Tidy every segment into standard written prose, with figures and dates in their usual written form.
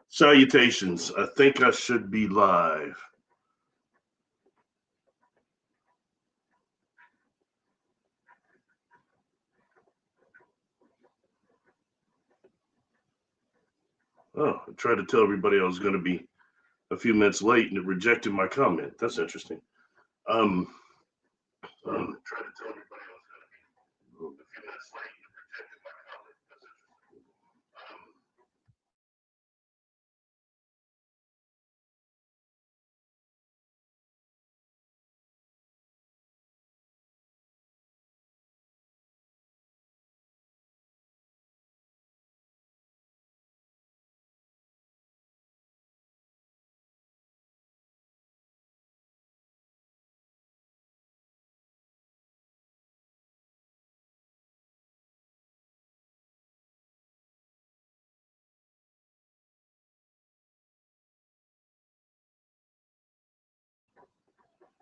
Salutations. I think I should be live. Oh, I tried to tell everybody I was going to be a few minutes late and it rejected my comment. That's interesting. Try to tell everybody I was going to be a few minutes late and it rejected my comment. That's interesting.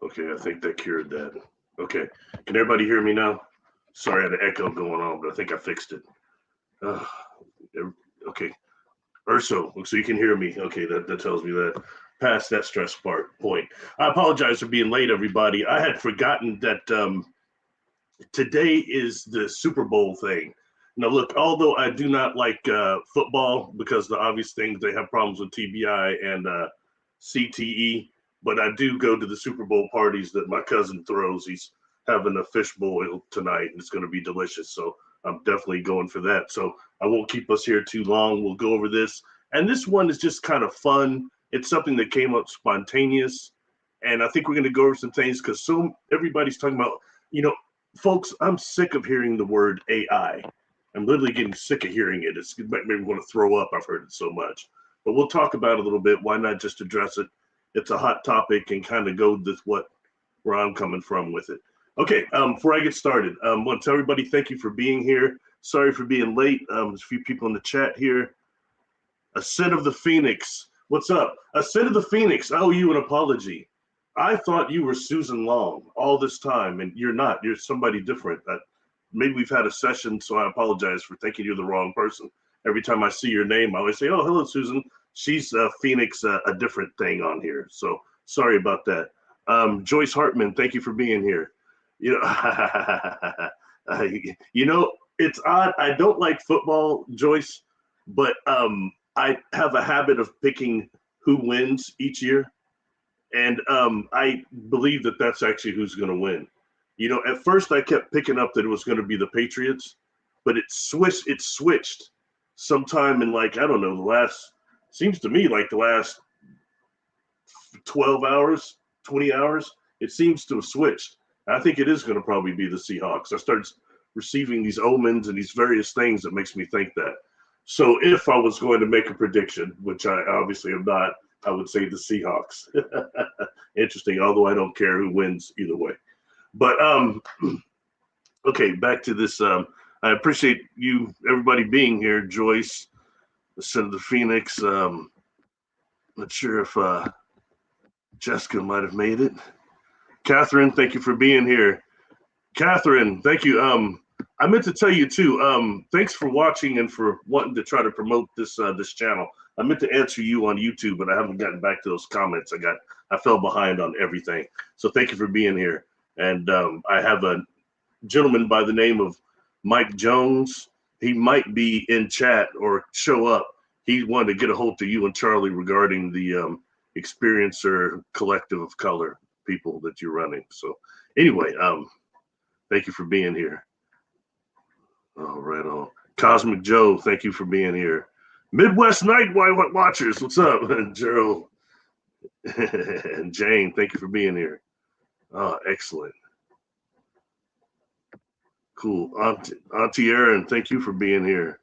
Okay, I think that cured that. Okay, can everybody hear me now? Sorry, I had an echo going on, but I think I fixed it. Okay, Urso, so you can hear me. Okay, that tells me that past that stress point. I apologize for being late, everybody. I had forgotten that today is the Super Bowl thing. Now, look, although I do not like football because the obvious things, they have problems with TBI and CTE, but I do go to the Super Bowl parties that my cousin throws. He's having a fish boil tonight, and it's going to be delicious. So I'm definitely going for that. So I won't keep us here too long. We'll go over this. And this one is just kind of fun. It's something that came up spontaneous. And I think we're going to go over some things because everybody's talking about, folks, I'm sick of hearing the word AI. I'm literally getting sick of hearing it. It's maybe want to throw up. I've heard it so much. But we'll talk about it a little bit. Why not just address it? It's a hot topic and kind of go with where I'm coming from with it. Okay, before I get started, I want to tell everybody thank you for being here. Sorry for being late. There's a few people in the chat here. Ascent of the Phoenix. What's up? Ascent of the Phoenix. I owe you an apology. I thought you were Susan Long all this time, and you're not. You're somebody different. Maybe we've had a session, so I apologize for thinking you're the wrong person. Every time I see your name, I always say, oh, hello, Susan. She's Phoenix, a different thing on here. So sorry about that. Joyce Hartman, thank you for being here. It's odd. I don't like football, Joyce, but I have a habit of picking who wins each year. And I believe that that's actually who's going to win. At first I kept picking up that it was going to be the Patriots, but it switched sometime in I don't know, seems to me like the last 12 hours, 20 hours, it seems to have switched. I think it is going to probably be the Seahawks. I started receiving these omens and these various things that makes me think that. So if I was going to make a prediction, which I obviously am not, I would say the Seahawks. Interesting, although I don't care who wins either way. But okay, back to this. I appreciate everybody being here. Joyce, the son of the Phoenix. Not sure if Jessica might have made it. Catherine, thank you for being here. Catherine, thank you. I meant to tell you too. Thanks for watching and for wanting to try to promote this channel. I meant to answer you on YouTube, but I haven't gotten back to those comments. I fell behind on everything. So thank you for being here. And I have a gentleman by the name of Mike Jones. He might be in chat or show up. He wanted to get a hold of you and Charlie regarding the experiencer collective of color people that you're running. So anyway, thank you for being here. All right on. Cosmic Joe, thank you for being here. Midwest Night Watchers, what's up? Gerald and Jane, thank you for being here. Oh, excellent. Cool. Auntie Erin, thank you for being here.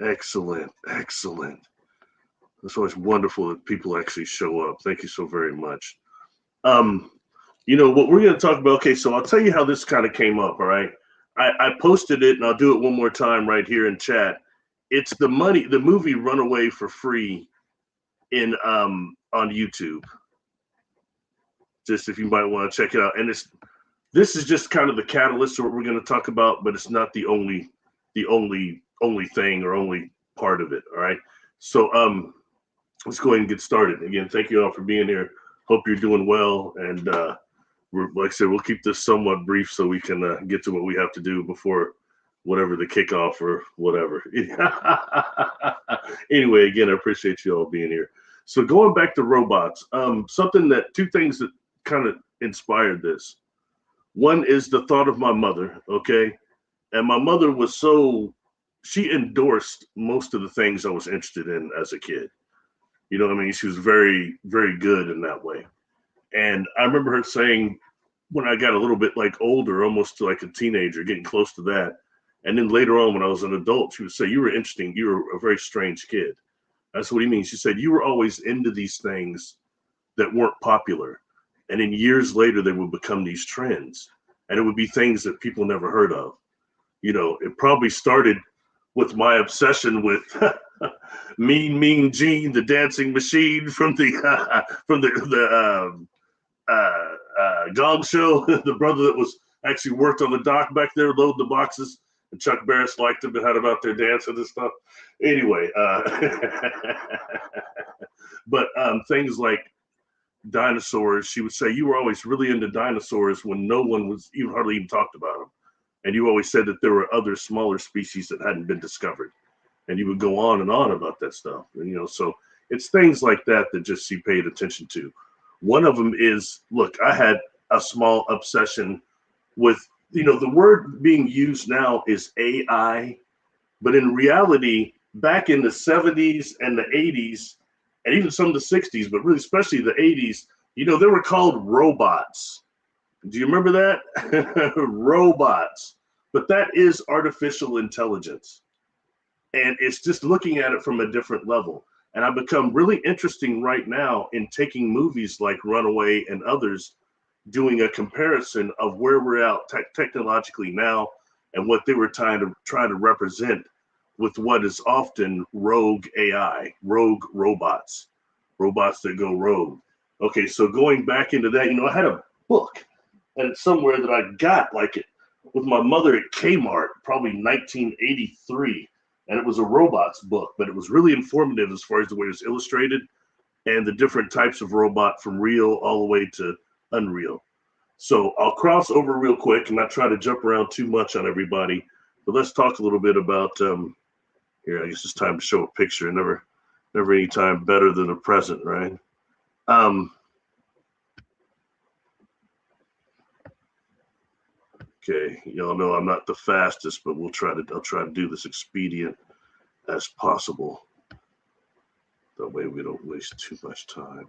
Excellent. Excellent. It's always wonderful that people actually show up. Thank you so very much. What we're going to talk about. Okay, so I'll tell you how this kind of came up. All right. I posted it and I'll do it one more time right here in chat. It's the movie Runaway for free on YouTube. Just if you might want to check it out. And this is just kind of the catalyst of what we're going to talk about, but it's not the only thing or only part of it. All right. So let's go ahead and get started. Again, thank you all for being here. Hope you're doing well. And like I said, we'll keep this somewhat brief so we can get to what we have to do before whatever the kickoff or whatever. Anyway, again, I appreciate you all being here. So going back to robots, two things that kind of inspired this. One is the thought of my mother, okay? And my mother was she endorsed most of the things I was interested in as a kid. You know what I mean? She was very, very good in that way. And I remember her saying when I got a little bit like older, almost to like a teenager, getting close to that. And then later on, when I was an adult, she would say, you were interesting. You were a very strange kid. That's what he means. She said, you were always into these things that weren't popular. And then years later, they would become these trends. And it would be things that people never heard of. You know, it probably started with my obsession with Mean Gene, the dancing machine from the Gong Show, the brother that was actually worked on the dock back there, loading the boxes. And Chuck Barris liked him and had him out there dancing and stuff. Anyway, but things like dinosaurs, she would say, you were always really into dinosaurs when no one was even hardly even talked about them. And you always said that there were other smaller species that hadn't been discovered. And you would go on and on about that stuff. And, you know, so it's things like that that just she paid attention to. One of them is, look, I had a small obsession with, you know, the word being used now is AI, but in reality, back in the 70s and the 80s, and even some of the 60s, but really especially the 80s, you know, they were called robots. Do you remember that? Robots. But that is artificial intelligence. And it's just looking at it from a different level. And I've become really interesting right now in taking movies like Runaway and others, doing a comparison of where we're at technologically now and what they were trying to represent with what is often rogue AI, rogue robots that go rogue. Okay, so going back into that, you know, I had a book, and it's somewhere that I got like it with my mother at Kmart, probably 1983, and it was a robots book, but it was really informative as far as the way it was illustrated and the different types of robot from real all the way to unreal. So I'll cross over real quick and not try to jump around too much on everybody, but let's talk a little bit about here. I guess it's time to show a picture. Never any time better than the present, right? Okay, y'all know I'm not the fastest, but I'll try to do this expedient as possible. That way we don't waste too much time.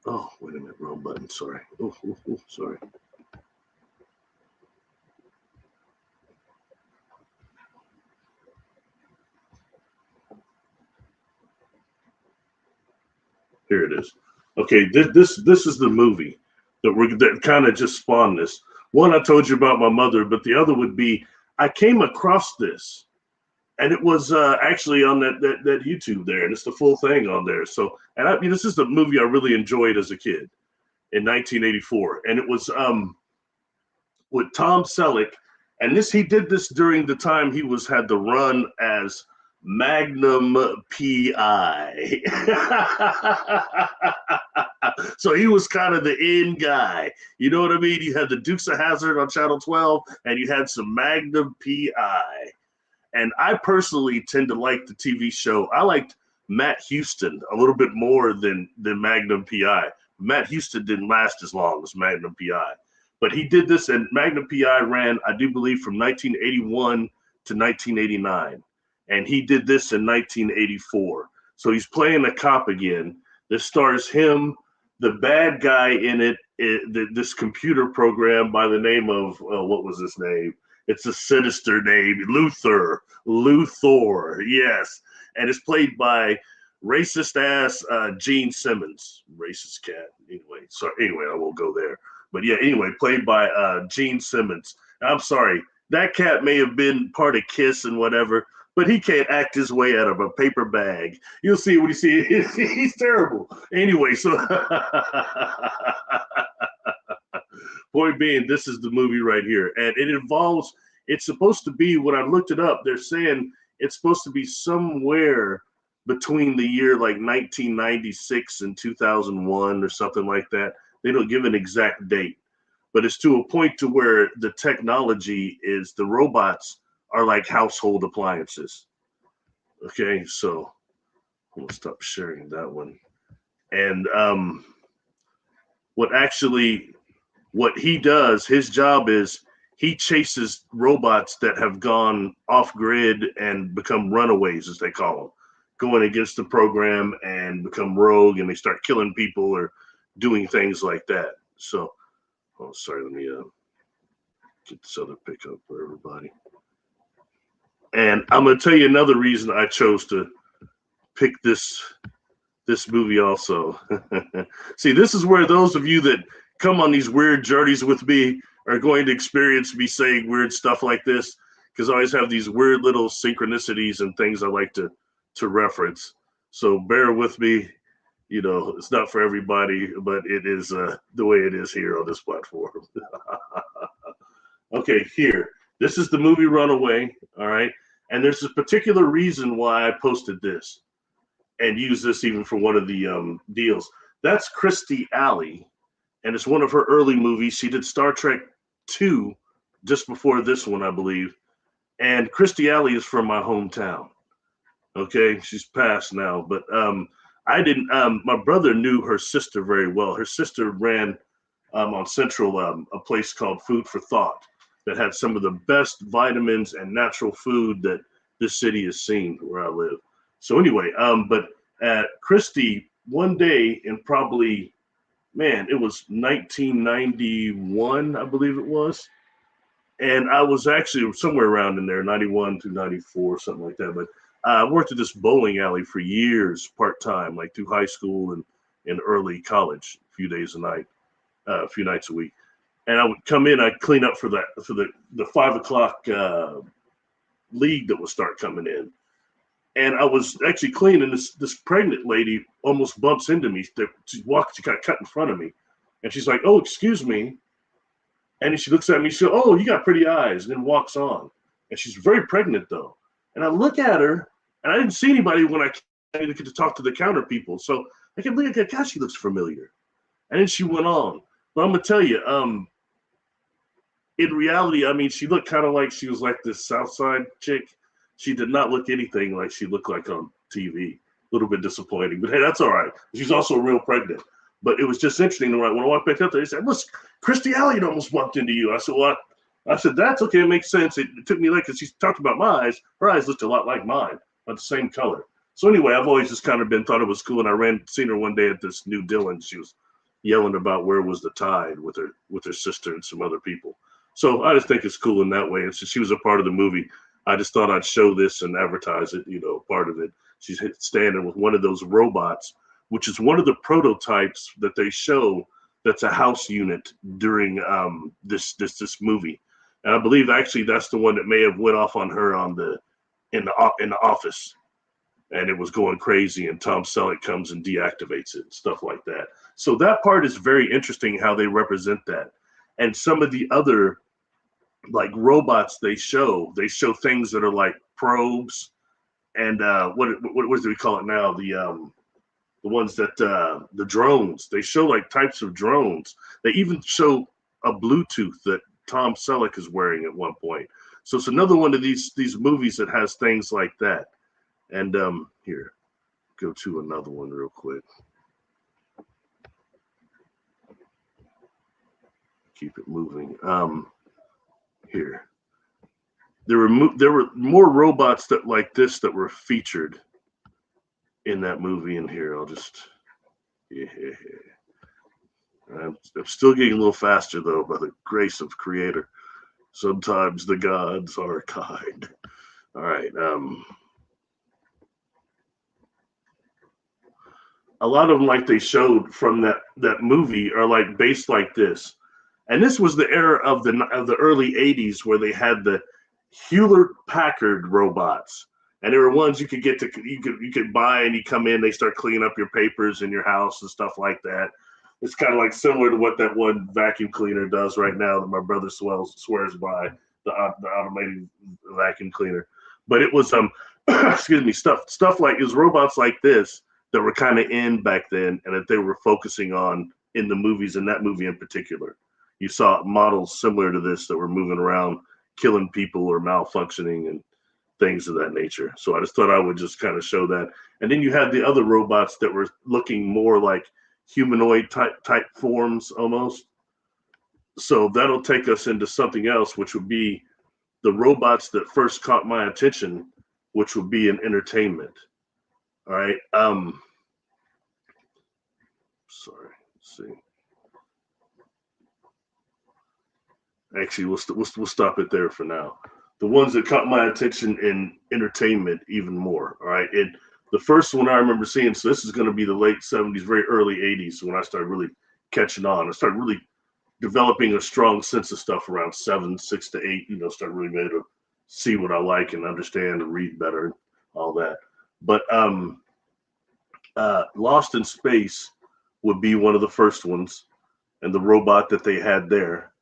Oh, wait a minute, wrong button. Sorry. Oh, sorry. Here it is. Okay, this is the movie that kind of just spawned this. One I told you about my mother, but the other would be I came across this, and it was actually on that YouTube there, and it's the full thing on there. So, and I mean, this is the movie I really enjoyed as a kid in 1984, and it was with Tom Selleck, and he did this during the time he had the run as Magnum PI. So he was kind of the in guy. You know what I mean? You had the Dukes of Hazzard on Channel 12, and you had some Magnum PI. And I personally tend to like the TV show. I liked Matt Houston a little bit more than Magnum PI. Matt Houston didn't last as long as Magnum PI. But he did this, and Magnum PI ran, I do believe, from 1981 to 1989. And he did this in 1984. So he's playing a cop again. This stars him, the bad guy in it, this computer program by the name of, what was his name? It's a sinister name, Luthor, yes. And it's played by racist ass Gene Simmons, racist cat. Anyway, I won't go there. But yeah, anyway, played by Gene Simmons. I'm sorry, that cat may have been part of Kiss and whatever, but he can't act his way out of a paper bag. You'll see when you see it. He's terrible. Anyway, so point being, this is the movie right here. And it involves, it's supposed to be, when I looked it up, they're saying It's supposed to be somewhere between the year like 1996 and 2001 or something like that. They don't give an exact date, but it's to a point to where the technology is the robots are like household appliances. Okay, so I'm gonna stop sharing that one. And what actually what he does, his job is he chases robots that have gone off grid and become runaways, as they call them, going against the program and become rogue, and they start killing people or doing things like that. So, oh, sorry, let me get this other pickup for everybody. And I'm gonna tell you another reason I chose to pick this movie also. See, this is where those of you that come on these weird journeys with me are going to experience me saying weird stuff like this, because I always have these weird little synchronicities and things I like to reference. So bear with me. You know, it's not for everybody, but it is the way it is here on this platform. Okay, here. This is the movie Runaway, all right? And there's a particular reason why I posted this and use this even for one of the deals. That's Christy Alley, and it's one of her early movies. She did Star Trek 2 just before this one, I believe. And Christy Alley is from my hometown. Okay, she's passed now, but I didn't. My brother knew her sister very well. Her sister ran on Central a place called Food for Thought that had some of the best vitamins and natural food that this city has seen where I live. So anyway, but Christy, one day in probably, man, it was 1991, I believe it was. And I was actually somewhere around in there, 91 to 94, something like that. But I worked at this bowling alley for years, part-time, like through high school and early college, a few days a night, a few nights a week. And I would come in, I'd clean up for the 5 o'clock league that would start coming in. And I was actually cleaning. This pregnant lady almost bumps into me. She got cut in front of me, and she's like, "Oh, excuse me." And then she looks at me. She goes, "Oh, you got pretty eyes," and then walks on. And she's very pregnant though. And I look at her, and I didn't see anybody when I get to talk to the counter people. So I kept looking at, God, she looks familiar. And then she went on. But I'm gonna tell you, in reality, I mean, she looked kind of like she was like this South Side chick. She did not look anything like she looked like on TV. A little bit disappointing, but hey, that's all right. She's also real pregnant. But it was just interesting. When I walked back up there, they said, "Look, Christy Alley almost bumped into you." I said, "What?" I said, "That's okay. It makes sense." It took me like, because she talked about my eyes. Her eyes looked a lot like mine, but the same color. So anyway, I've always just kind of thought it was cool. And I seen her one day at this New Dillon. She was yelling about where was the tide with her sister and some other people. So I just think it's cool in that way. And since she was a part of the movie, I just thought I'd show this and advertise it, part of it. She's standing with one of those robots, which is one of the prototypes that they show that's a house unit during this movie. And I believe actually that's the one that may have went off on her in the office, and it was going crazy, and Tom Selleck comes and deactivates it and stuff like that. So that part is very interesting how they represent that. And some of the other like robots they show things that are like probes and what do we call it now, the ones that the drones, they show like types of drones. They even show a Bluetooth that Tom Selleck is wearing at one point. So it's another one of these movies that has things like that. And here, go to another one real quick. Keep it moving. Here, there were more robots that like this that were featured in that movie. And here, I'll just I'm still getting a little faster though, by the grace of Creator. Sometimes the gods are kind. All right. A lot of them, like they showed from that movie, are like based like this. And this was the era of the early 80s where they had the Hewlett Packard robots. And there were ones you could buy, and you come in, they start cleaning up your papers in your house and stuff like that. It's kind of like similar to what that one vacuum cleaner does right now that my brother swears by, the automated vacuum cleaner. But it was excuse me, stuff like, it was robots like this that were kind of in back then, and that they were focusing on in the movies, in that movie in particular. You saw models similar to this that were moving around, killing people or malfunctioning and things of that nature. So I just thought I would just kind of show that. And then you had the other robots that were looking more like humanoid type forms almost. So that'll take us into something else, which would be the robots that first caught my attention, which would be in entertainment. All right. Sorry. Let's see. Actually, we'll stop it there for now. The ones that caught my attention in entertainment even more. All right. The first one I remember seeing, so this is going to be the late 70s, very early 80s when I started really catching on. I started really developing a strong sense of stuff around 7, 6 to 8, started really being able to see what I like and understand and read better and all that. But Lost in Space would be one of the first ones, and the robot that they had there.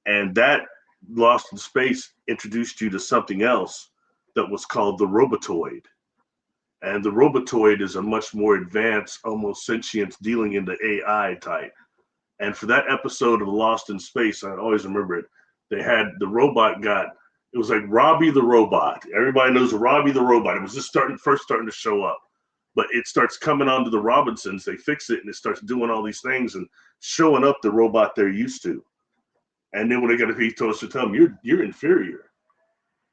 And that Lost in Space introduced you to something else that was called the Robotoid. And the Robotoid is a much more advanced, almost sentient, dealing into AI type. And for that episode of Lost in Space, I always remember it. They had the robot it was like Robbie the Robot. Everybody knows Robbie the Robot. It was just first starting to show up. But it starts coming onto the Robinsons. They fix it and it starts doing all these things and showing up the robot they're used to. And then when they got to be told to tell them you're inferior,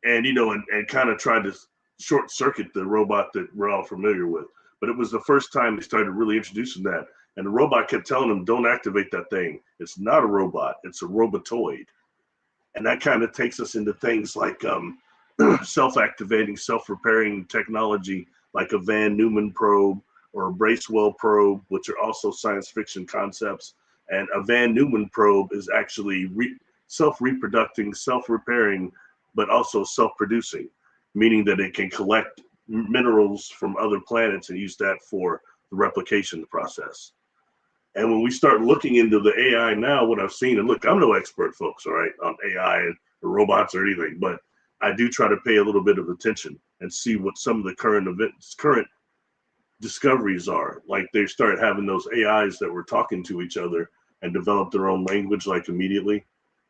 and and kind of tried to short circuit the robot that we're all familiar with. But it was the first time they started really introducing that, and the robot kept telling them, "Don't activate that thing. It's not a robot. It's a robotoid." And that kind of takes us into things like self-activating, self-repairing technology, like a Van Neumann probe or a Bracewell probe, which are also science fiction concepts. And a Van Neumann probe is actually self-reproducing, self-repairing, but also self-producing, meaning that it can collect minerals from other planets and use that for the replication process. And when we start looking into the AI now, what I've seen, and look, I'm no expert, folks, all right, on AI and robots or anything, but I do try to pay a little bit of attention and see what some of the current discoveries are. Like they started having those AIs that were talking to each other and developed their own language like immediately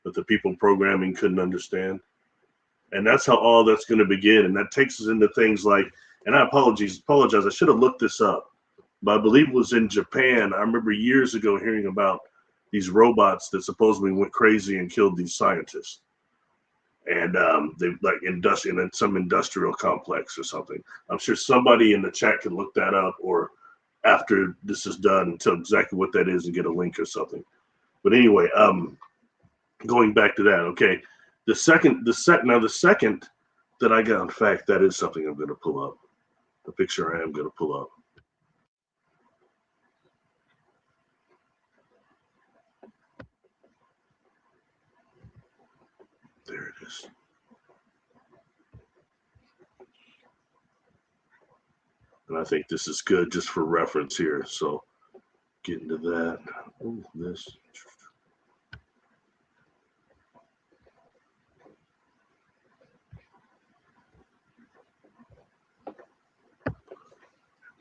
that the people programming couldn't understand. And that's how all that's going to begin. And that takes us into things like, and I apologize, I should have looked this up, but I believe it was in Japan. I remember years ago hearing about these robots that supposedly went crazy and killed these scientists. And they like in some industrial complex or something. I'm sure somebody in the chat can look that up, or after this is done and tell exactly what that is and get a link or something. But anyway, going back to that, okay. The second that I got, in fact, that is something I'm going to pull up. The picture I am going to pull up. There it is. And I think this is good just for reference here. So get into that. Oh, this.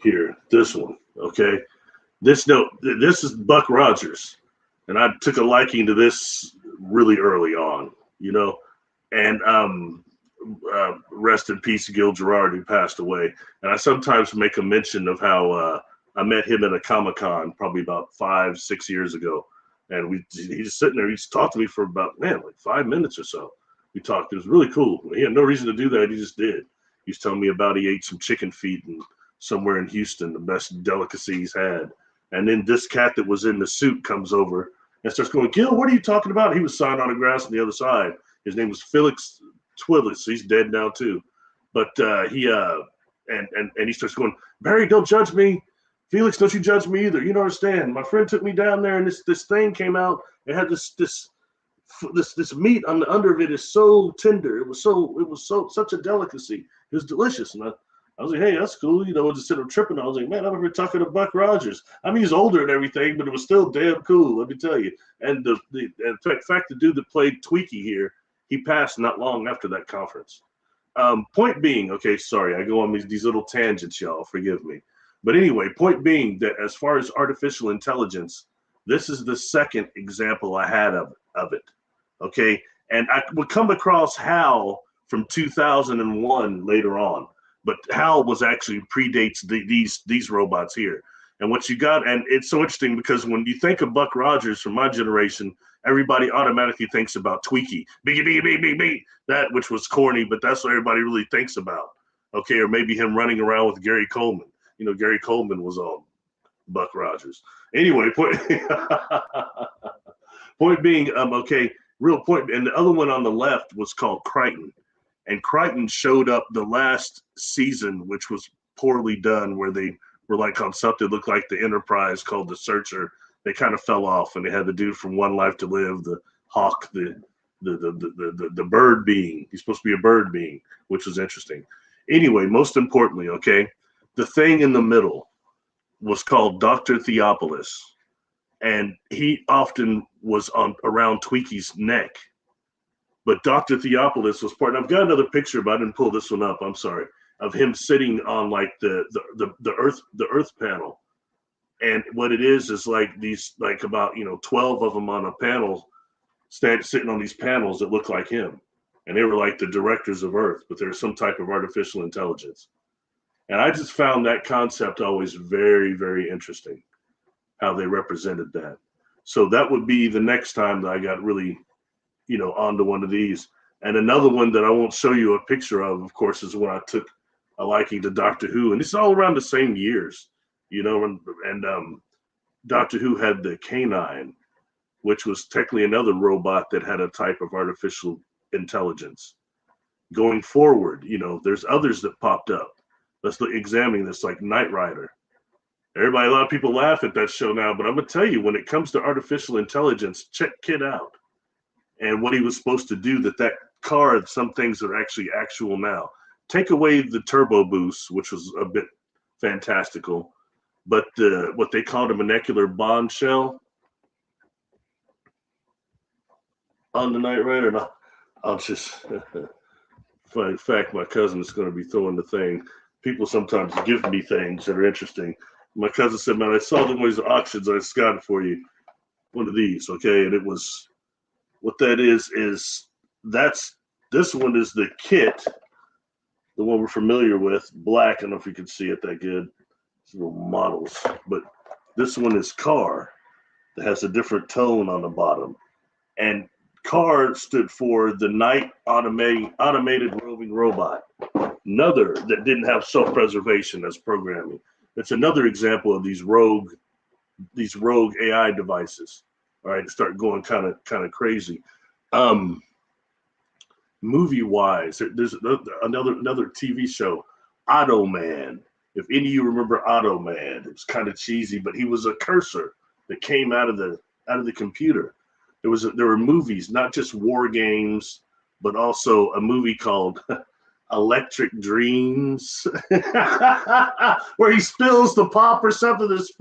Here, this one, okay? This is Buck Rogers. And I took a liking to this really early on, and rest in peace, Gil Gerard, who passed away. And I sometimes make a mention of how I met him at a Comic-Con probably about 5-6 years ago. And he's sitting there, he's talked to me for about, like 5 minutes or so. We talked, it was really cool. He had no reason to do that, he just did. He was telling me about he ate some chicken feet and somewhere in Houston, the best delicacy he's had. And then this cat that was in the suit comes over and starts going, "Gil, what are you talking about?" He was signing autographs on the other side. His name was Felix Twillis. He's dead now too. But he starts going, "Barry, don't judge me. Felix, don't you judge me either. You don't understand. My friend took me down there and this thing came out. It had this meat on the under of it is so tender. It was such a delicacy. It was delicious." And I was like, "Hey, that's cool." Just sitting there tripping. I was like, "Man, I remember talking to Buck Rogers. I mean, he's older and everything, but it was still damn cool, let me tell you." And in fact, the dude that played Tweaky here, he passed not long after that conference. Point being, okay, sorry, I go on these little tangents, y'all. Forgive me. But anyway, point being that as far as artificial intelligence, this is the second example I had of it. Okay, and I would come across Hal from 2001 later on, but Hal was actually predates these robots here. And what you got, and it's so interesting because when you think of Buck Rogers from my generation, everybody automatically thinks about Tweaky, biggie, biggie, biggie, biggie, biggie, that which was corny, but that's what everybody really thinks about. Okay, or maybe him running around with Gary Coleman. You know, Gary Coleman was on Buck Rogers. Anyway, point, point being, okay, real point, and the other one on the left was called Crichton, and Crichton showed up the last season, which was poorly done, where they were like on something that looked like the Enterprise called the Searcher. They kind of fell off, and they had the dude from One Life to Live, the hawk, the bird being. He's supposed to be a bird being, which was interesting. Anyway, most importantly, okay, the thing in the middle was called Dr. Theopolis, and he often was on around Tweaky's neck. But Dr. Theopolis was part. And I've got another picture, but I didn't pull this one up. I'm sorry. Of him sitting on like the earth panel, and what it is like these like about 12 of them on a panel, sitting on these panels that look like him, and they were like the directors of Earth, but there's some type of artificial intelligence. And I just found that concept always very, very interesting, how they represented that. So that would be the next time that I got really, onto one of these. And another one that I won't show you a picture of course, is when I took a liking to Doctor Who. And it's all around the same years, and Doctor Who had the Canine, which was technically another robot that had a type of artificial intelligence. Going forward, there's others that popped up. Let's examine this, like Knight Rider. Everybody, a lot of people laugh at that show now, but I'm gonna tell you, when it comes to artificial intelligence, check Kid out and what he was supposed to do. That car, some things are actually actual now. Take away the turbo boost, which was a bit fantastical, but what they called a molecular bond shell on the Knight Rider. And I'll just, in fact, my cousin is going to be throwing the thing. People sometimes give me things that are interesting. My cousin said, "Man, I saw them ways auctions. I just got it for you. One of these, okay?" And it was, what that is this one is the kit, the one we're familiar with, black. I don't know if you can see it that good. It's little models, but this one is Car, that has a different tone on the bottom. And CAR stood for the Night Automated Roving Robot. Another that didn't have self-preservation as programming. It's another example of these rogue AI devices. All right, start going kind of crazy. Movie wise, there's another TV show, Automan. If any of you remember Automan, it was kind of cheesy, but he was a cursor that came out of the computer. There were movies, not just war games, but also a movie called Electric Dreams, where he spills the pop or something. There's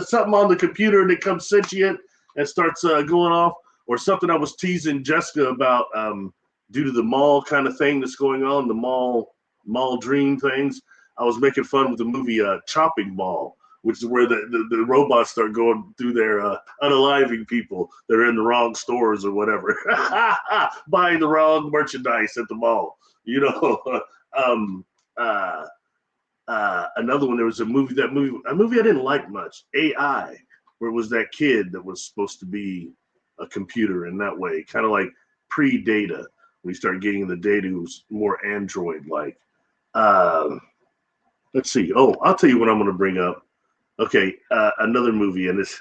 something on the computer and it comes sentient and starts going off, or something I was teasing Jessica about due to the mall kind of thing that's going on, the mall dream things. I was making fun with the movie Chopping Mall, which is where the robots start going through their unaliving people that are in the wrong stores or whatever, buying the wrong merchandise at the mall. Another one, there was a movie I didn't like much, AI, where it was that kid that was supposed to be a computer in that way, kind of like pre-Data. We start getting the Data who's more Android-like. Let's see. Oh, I'll tell you what I'm going to bring up. Okay, another movie, and it's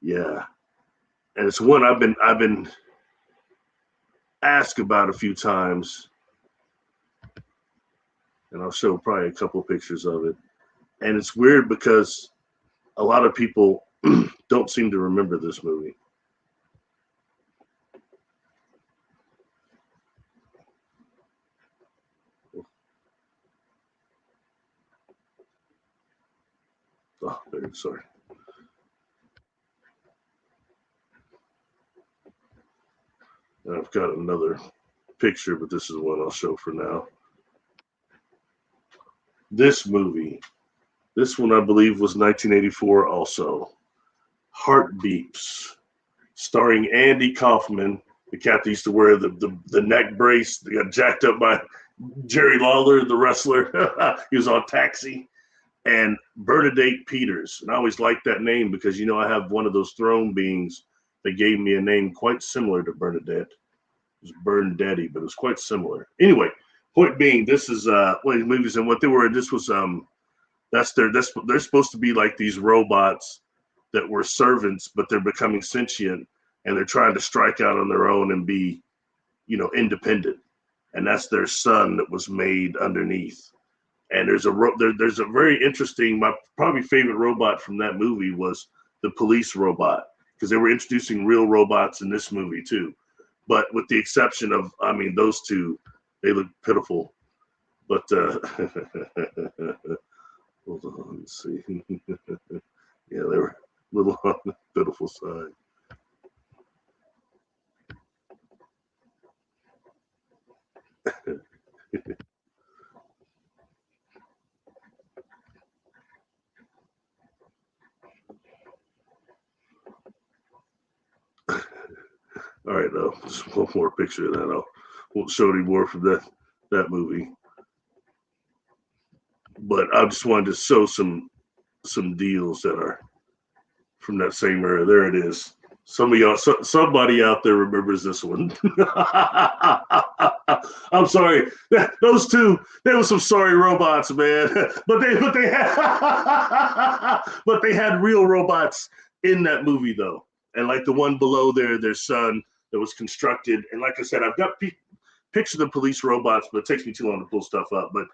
yeah, and it's one I've been asked about a few times, and I'll show probably a couple pictures of it. And it's weird because a lot of people don't seem to remember this movie. Oh, sorry. And I've got another picture, but this is what I'll show for now. This movie, this one I believe was 1984 also. Heart Beeps, starring Andy Kaufman, the cat that used to wear the neck brace that got jacked up by Jerry Lawler, the wrestler. He was on Taxi. And Bernadette Peters. And I always liked that name because, you know, I have one of those throne beings that gave me a name quite similar to Bernadette. It was Bernadette, but it was quite similar. Anyway, point being, this is one of these movies, and what they were, this was they're supposed to be like these robots that were servants, but they're becoming sentient and they're trying to strike out on their own and be, you know, independent. And that's their son that was made underneath. And there's a very interesting, my probably favorite robot from that movie was the police robot, because they were introducing real robots in this movie too. But with the exception of, I mean, those two, they look pitiful. But hold on, let's see. Yeah, they were a little on the pitiful side. All right, now just one more picture of that. I won't show any more from that movie. But I just wanted to show some deals that are from that same era. There it is. Some of y'all, somebody out there remembers this one. I'm sorry. Those two, they were some sorry robots, man. but they had but they had real robots in that movie though. And like the one below there, their son that was constructed. And like I said, I've got pictures of the police robots, but it takes me too long to pull stuff up. But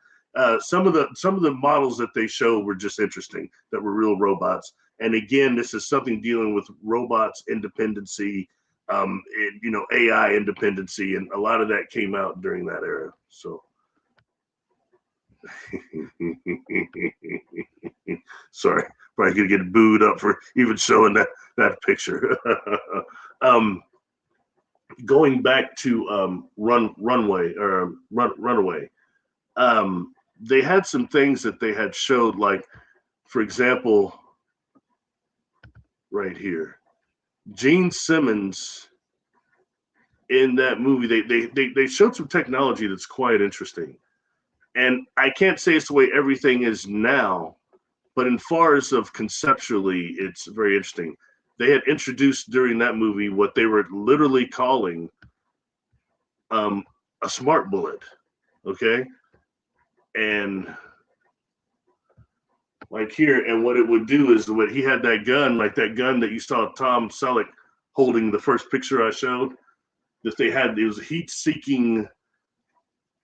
some of the models that they show were just interesting, that were real robots. And again, this is something dealing with robots independency, and, you know, AI independency, and a lot of that came out during that era. So, sorry, probably gonna get booed up for even showing that picture. Going back to Runaway, they had some things that they had showed, like, for example, right here, Gene Simmons in that movie. They showed some technology that's quite interesting, and I can't say it's the way everything is now, but in far as of conceptually, it's very interesting. They had introduced during that movie what they were literally calling a smart bullet, okay? And like here, and what it would do is, when he had that gun, like that gun that you saw Tom Selleck holding the first picture I showed, that they had, it was a heat-seeking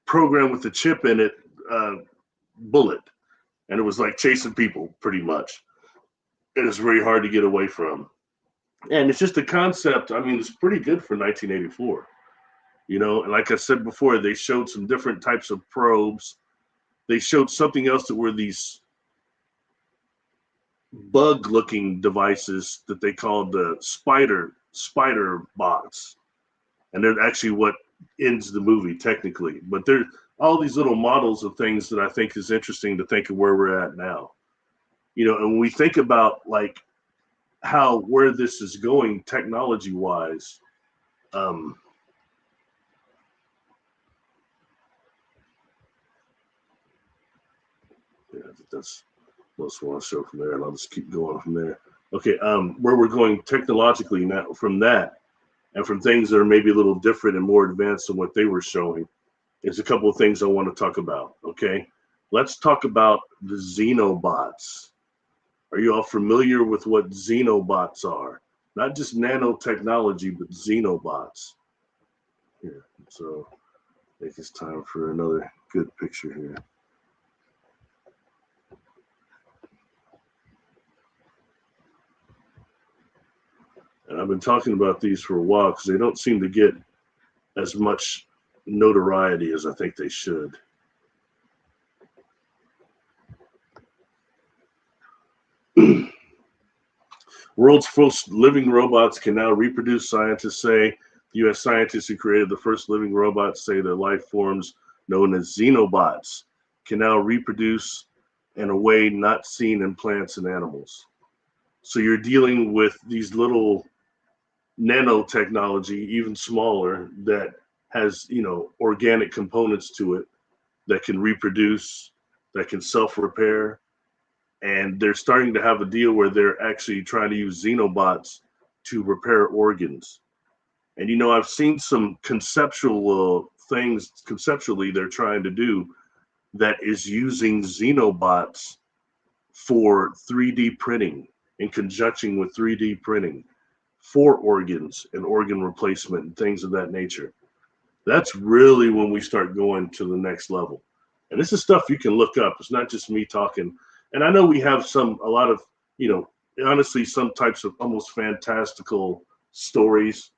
program with a chip in it, bullet, and it was like chasing people pretty much. And it's very hard to get away from. And it's just a concept. I mean, it's pretty good for 1984. You know, and like I said before, they showed some different types of probes. They showed something else that were these bug-looking devices that they called the spider bots, and they're actually what ends the movie technically. But there's all these little models of things that I think is interesting to think of where we're at now. You know, and when we think about like how where this is going technology-wise, yeah, I think that's most I want to show from there, and I'll just keep going from there. Okay, where we're going technologically now from that, and from things that are maybe a little different and more advanced than what they were showing, is a couple of things I want to talk about. Okay, let's talk about the Xenobots. Are you all familiar with what Xenobots are? Not just nanotechnology, but Xenobots. Here, so I think it's time for another good picture here. And I've been talking about these for a while because they don't seem to get as much notoriety as I think they should. World's first living robots can now reproduce, scientists say. U.S. scientists who created the first living robots say their life forms, known as xenobots, can now reproduce in a way not seen in plants and animals. So you're dealing with these little nanotechnology, even smaller, that has, organic components to it that can reproduce, that can self-repair, and they're starting to have a deal where they're actually trying to use xenobots to repair organs. And I've seen some conceptual things conceptually they're trying to do that is using xenobots for 3D printing in conjunction with 3D printing for organs and organ replacement and things of that nature. That's really when we start going to the next level. And this is stuff you can look up. It's not just me talking. And I know we have a lot of, honestly, some types of almost fantastical stories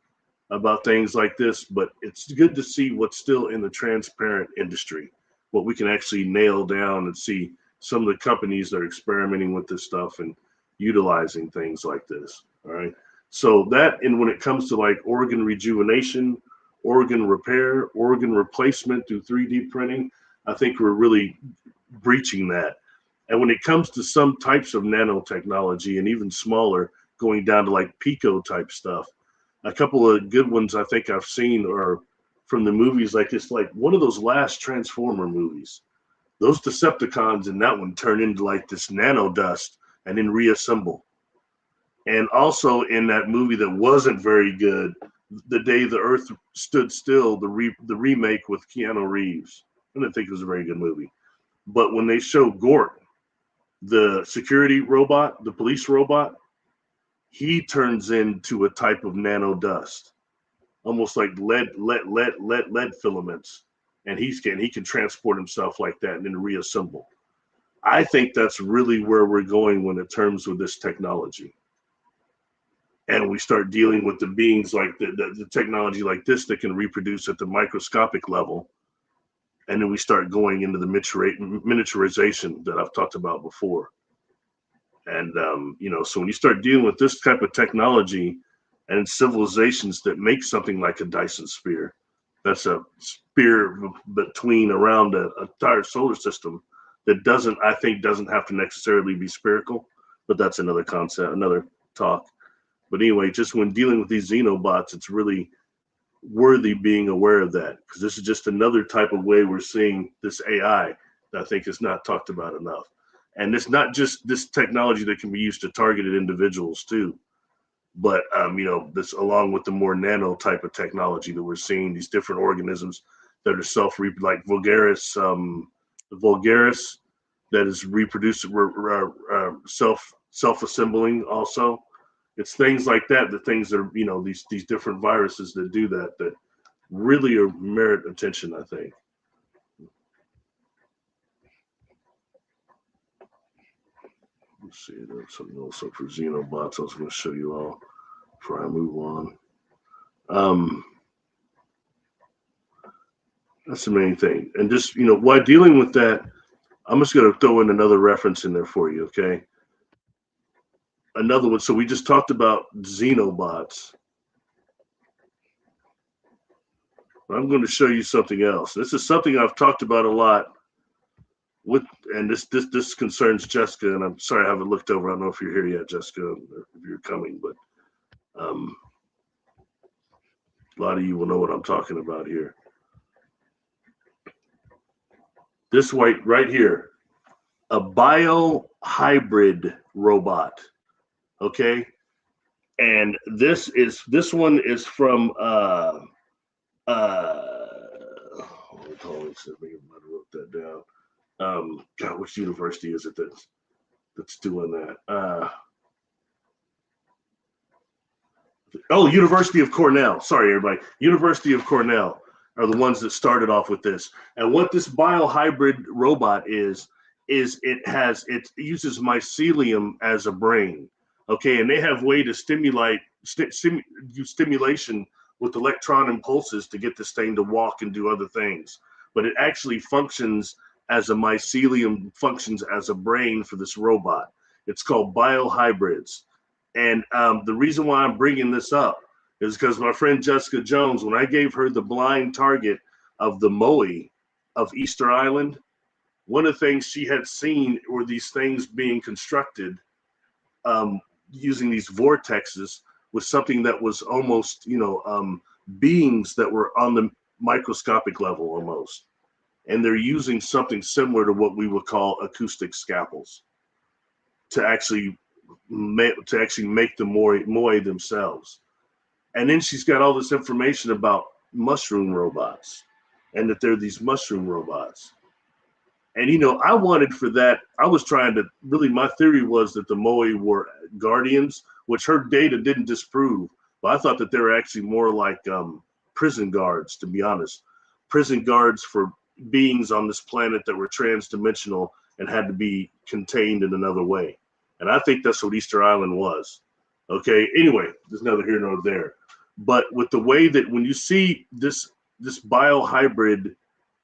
about things like this, but it's good to see what's still in the transparent industry, what we can actually nail down and see some of the companies that are experimenting with this stuff and utilizing things like this. All right. So that, and when it comes to like organ rejuvenation, organ repair, organ replacement through 3D printing, I think we're really breaching that. And when it comes to some types of nanotechnology and even smaller, going down to like pico type stuff, a couple of good ones I think I've seen are from the movies, like it's like one of those last Transformer movies. Those Decepticons in that one turn into like this nano dust and then reassemble. And also in that movie that wasn't very good, The Day the Earth Stood Still, the remake with Keanu Reeves. I didn't think it was a very good movie. But when they show Gort, the security robot, the police robot, he turns into a type of nano dust, almost like lead filaments, and he can transport himself like that and then reassemble. I think that's really where we're going when it terms with this technology. And we start dealing with the beings like the technology like this that can reproduce at the microscopic level. And then we start going into the miniaturization that I've talked about before. And, so when you start dealing with this type of technology and civilizations that make something like a Dyson sphere, that's a sphere between around an entire solar system that doesn't have to necessarily be spherical, but that's another concept, another talk. But anyway, just when dealing with these xenobots, it's really worthy being aware of that, because this is just another type of way we're seeing this AI that I think is not talked about enough. And it's not just this technology that can be used to targeted individuals too, but this along with the more nano type of technology that we're seeing, these different organisms that are like vulgaris that is reproducible, self-assembling also. It's things like that, the things that are, these different viruses that do that really merit attention, I think. Let's see, there's something else up for xenobots I was going to show you all before I move on. That's the main thing. And just, while dealing with that, I'm just going to throw in another reference in there for you, okay? Another one. So we just talked about xenobots. I'm going to show you something else. This is something I've talked about a lot and this concerns Jessica, and I'm sorry I haven't looked over. I don't know if you're here yet, Jessica, or if you're coming, but a lot of you will know what I'm talking about here. This white right here, a biohybrid robot, okay? And this one is from hold on, I wrote that down. God, which university is it that's doing that? University of Cornell. Sorry, everybody. University of Cornell are the ones that started off with this. And what this biohybrid robot is it uses mycelium as a brain. Okay, and they have way to do stimulation with electron impulses to get this thing to walk and do other things. But it actually functions as a mycelium, functions as a brain for this robot. It's called biohybrids. And the reason why I'm bringing this up is because my friend Jessica Jones, when I gave her the blind target of the Moe of Easter Island, one of the things she had seen were these things being constructed using these vortexes with something that was almost, beings that were on the microscopic level almost. And they're using something similar to what we would call acoustic scalpels to actually make the Moe themselves. And then she's got all this information about mushroom robots and that they're these mushroom robots. And, I wanted for that. I was trying to really, my theory was that the Moe were guardians, which her data didn't disprove. But I thought that they were actually more like prison guards, to be honest. Prison guards for beings on this planet that were transdimensional and had to be contained in another way. And I think that's what Easter Island was. Okay. Anyway, there's neither here nor there. But with the way that when you see this biohybrid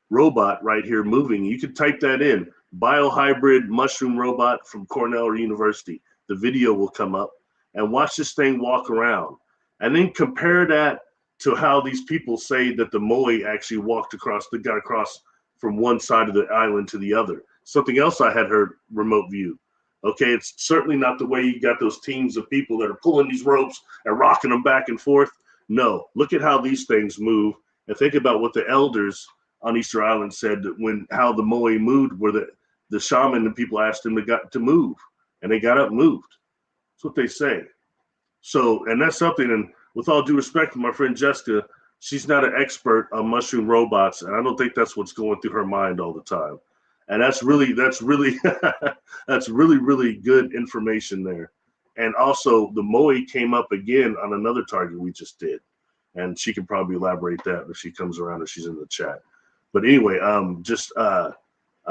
robot right here moving, you could type that in, biohybrid mushroom robot from Cornell University. The video will come up, and watch this thing walk around. And then compare that to how these people say that the Moe actually got across from one side of the island to the other. Something else I had heard remote view. Okay, it's certainly not the way you got those teams of people that are pulling these ropes and rocking them back and forth. No, look at how these things move, and think about what the elders on Easter Island said that how the Moe moved, where the shaman and people asked them to move, and they got up and moved. That's what they say. So, and that's something, and with all due respect to my friend Jessica, she's not an expert on mushroom robots, and I don't think that's what's going through her mind all the time. And that's really that's really good information there. And also the Moe came up again on another target we just did. And she can probably elaborate that if she comes around, if she's in the chat. But anyway, I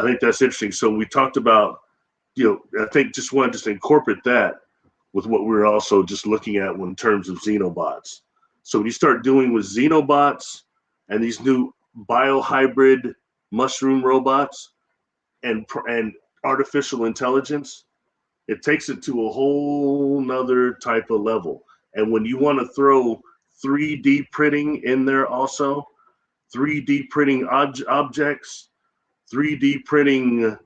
think that's interesting. So we talked about, I think just wanted to incorporate that with what we're also just looking at in terms of xenobots. So when you start doing with xenobots and these new biohybrid mushroom robots and artificial intelligence, it takes it to a whole nother type of level. And when you want to throw 3D printing in there also, 3D printing objects, 3D printing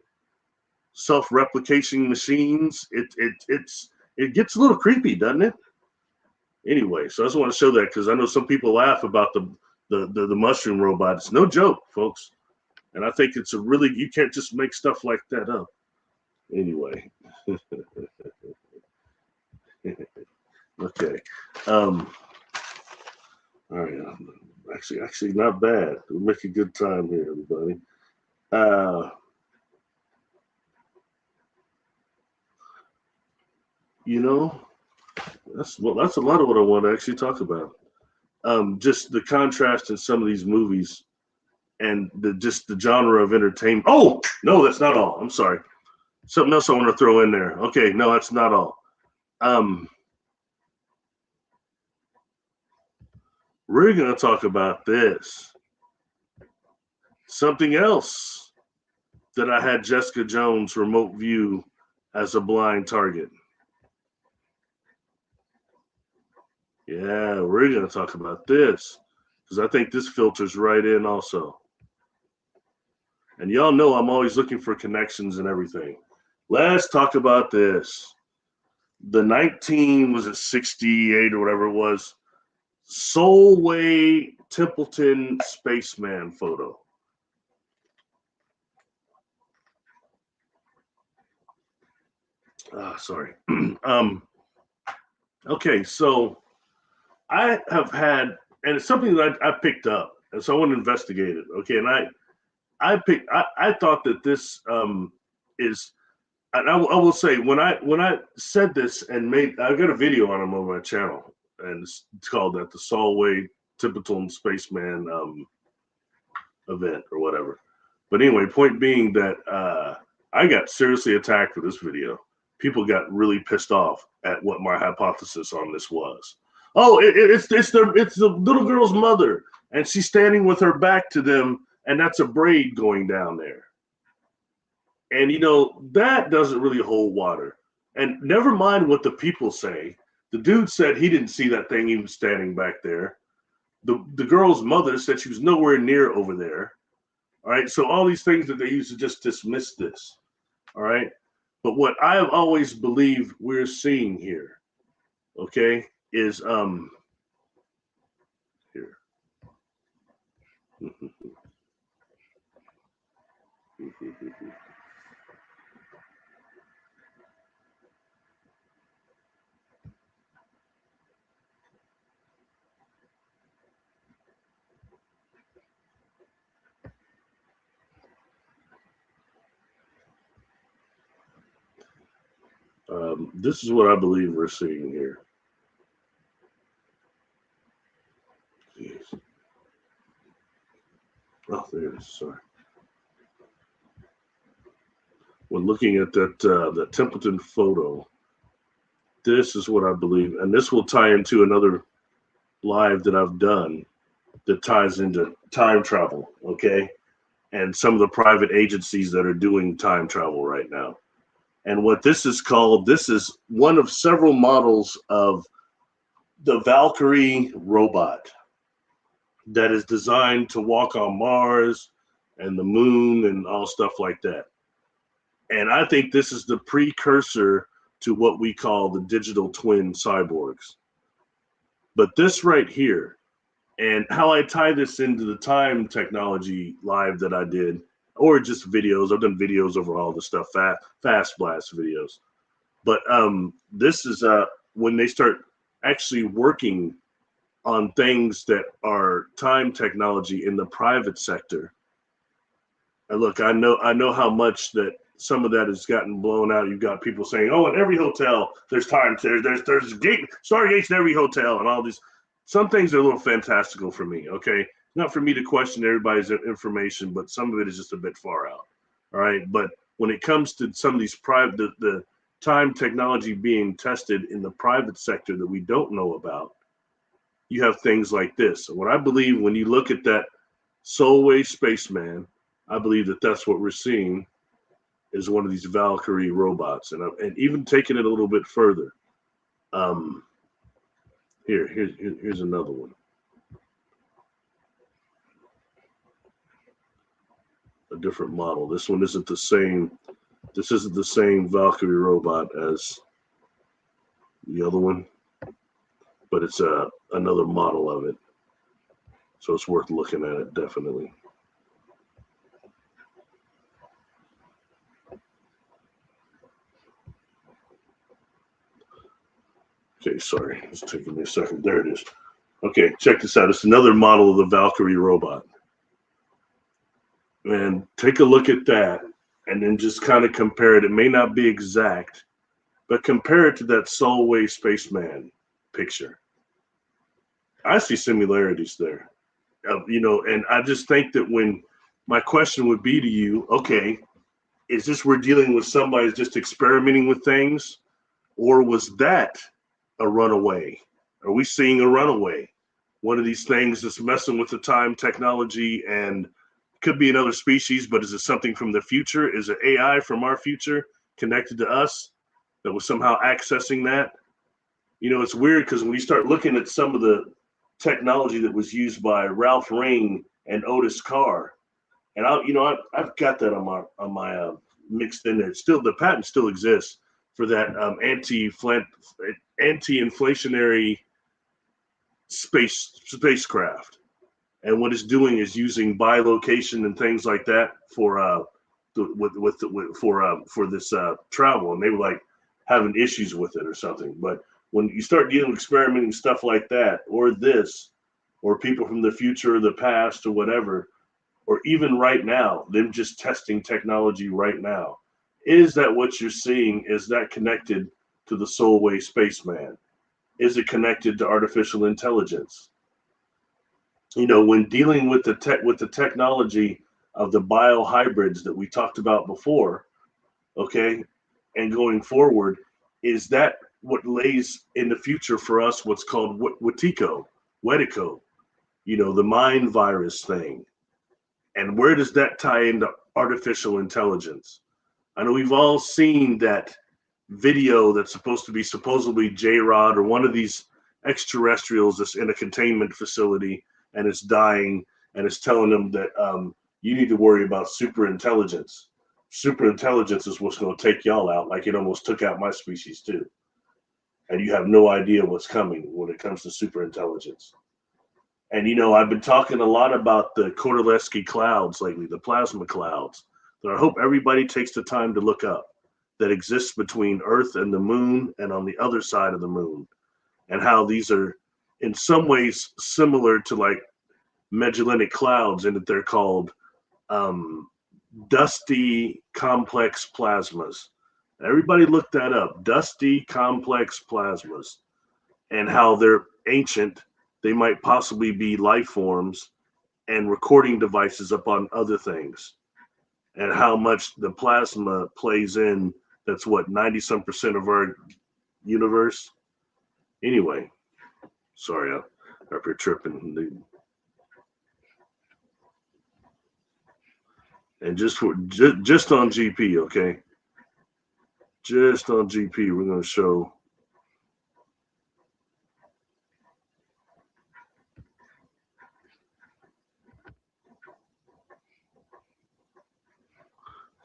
self-replicating machines, it gets a little creepy, doesn't it? Anyway, so I just want to show that because I know some people laugh about the mushroom robot. It's no joke, folks. And I think it's you can't just make stuff like that up. Anyway. Okay. All right. Actually, not bad. We'll make a good time here, everybody. That's a lot of what I want to actually talk about. Just the contrast in some of these movies and the genre of entertainment. Oh, no, that's not all. I'm sorry. Something else I want to throw in there. Okay, no, that's not all. We're going to talk about this. Something else that I had Jessica Jones remote view as a blind target. Yeah, we're going to talk about this because I think this filters right in also. And y'all know I'm always looking for connections and everything. Let's talk about this. The 68 or whatever it was, Solway Templeton spaceman photo. Sorry. Okay, so I have had, and it's something that I picked up, and so I want to investigate it. Okay, and I thought that this is, and I will say when I said this and I got a video on him on my channel, and it's called the Solway Templeton Spaceman event or whatever. But anyway, point being that I got seriously attacked for this video. People got really pissed off at what my hypothesis on this was. Oh, it's the little girl's mother, and she's standing with her back to them, and that's a braid going down there. And that doesn't really hold water. And never mind what the people say. The dude said he didn't see that thing even standing back there. The girl's mother said she was nowhere near over there. All right. So all these things that they used to just dismiss this. All right. But what I have always believed we're seeing here, okay, is here. This is what I believe we're seeing here. Jeez. Oh, there it is. Sorry. When looking at the Templeton photo, this is what I believe, and this will tie into another live that I've done that ties into time travel, okay, and some of the private agencies that are doing time travel right now. And what this is called, this is one of several models of the Valkyrie robot that is designed to walk on Mars and the moon and all stuff like that. And I think this is the precursor to what we call the digital twin cyborgs. But this right here, and how I tie this into the time technology live that I did, or just videos. I've done videos over all the stuff, fast blast videos. But this is when they start actually working on things that are time technology in the private sector. And look, I know how much that some of that has gotten blown out. You've got people saying, "Oh, in every hotel, there's time. There's Stargates in every hotel," and all these. Some things are a little fantastical for me. Okay, not for me to question everybody's information, but some of it is just a bit far out. All right, but when it comes to some of these private, the time technology being tested in the private sector that we don't know about, you have things like this. What I believe when you look at that Solway spaceman, I believe that that's what we're seeing is one of these Valkyrie robots, and even taking it a little bit further. Here's another one. A different model. This one isn't the same. This isn't the same Valkyrie robot as the other one, but it's another model of it. So it's worth looking at it, definitely. Okay, sorry, it's taking me a second. There it is. Okay, check this out. It's another model of the Valkyrie robot. And take a look at that and then just kind of compare it. It may not be exact, but compare it to that Solway spaceman picture. I see similarities there. And I just think that when my question would be to you, okay, is this we're dealing with somebody who's just experimenting with things, or was that a runaway? Are we seeing a runaway? One of these things that's messing with the time technology and could be another species, but is it something from the future? Is it AI from our future connected to us that was somehow accessing that? It's weird because when you start looking at some of the technology that was used by Ralph Ring and Otis Carr, and I've got that on my mixed in there. Still, the patent still exists for that anti-inflationary spacecraft. And what it's doing is using bilocation and things like that for this travel, and they were like having issues with it or something. But when you start dealing with experimenting stuff like that, or this, or people from the future or the past or whatever, or even right now, them just testing technology right now, is that what you're seeing? Is that connected to the Solway spaceman? Is it connected to artificial intelligence? When dealing with the technology of the biohybrids that we talked about before, okay, and going forward, is that what lays in the future for us? What's called Wetico, the mind virus thing, and where does that tie into artificial intelligence? I know we've all seen that video that's supposed to be supposedly J-Rod or one of these extraterrestrials that's in a containment facility and it's dying, and it's telling them that you need to worry about super intelligence. Super intelligence is what's going to take y'all out, like it almost took out my species too. And you have no idea what's coming when it comes to super intelligence. And I've been talking a lot about the Kordylewski clouds lately, the plasma clouds, that I hope everybody takes the time to look up, that exists between Earth and the moon and on the other side of the moon, and how these are in some ways similar to like Magellanic clouds in that they're called dusty complex plasmas. Everybody look that up, dusty complex plasmas, and how they're ancient. They might possibly be life forms and recording devices up on other things, and how much the plasma plays in. That's what 90% of our universe. Anyway, sorry, I'm up here tripping. And just on GP, okay, just on GP, we're going to show.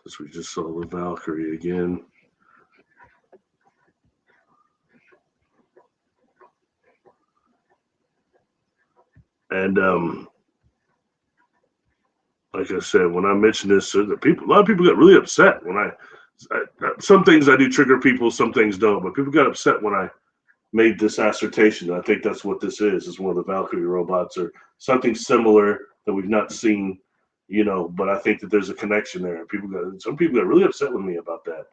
As we just saw the Valkyrie again. And like I said, when I mentioned this, a lot of people got really upset when I some things I do trigger people, some things don't. But people got upset when I made this assertion. I think that's what this is. It's one of the Valkyrie robots or something similar that we've not seen, But I think that there's a connection there. Some people got really upset with me about that.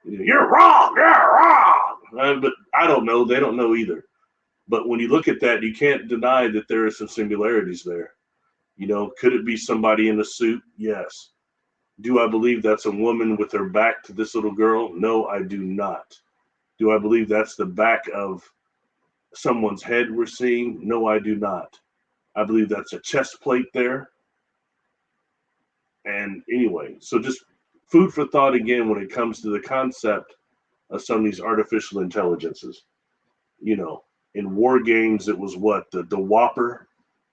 You're wrong. You're wrong. But I don't know. They don't know either. But when you look at that, you can't deny that there are some similarities there. Could it be somebody in a suit? Yes. Do I believe that's a woman with her back to this little girl? No, I do not. Do I believe that's the back of someone's head we're seeing? No, I do not. I believe that's a chest plate there. And anyway, so just food for thought again when it comes to the concept of some of these artificial intelligences. In war games, it was what? The Whopper?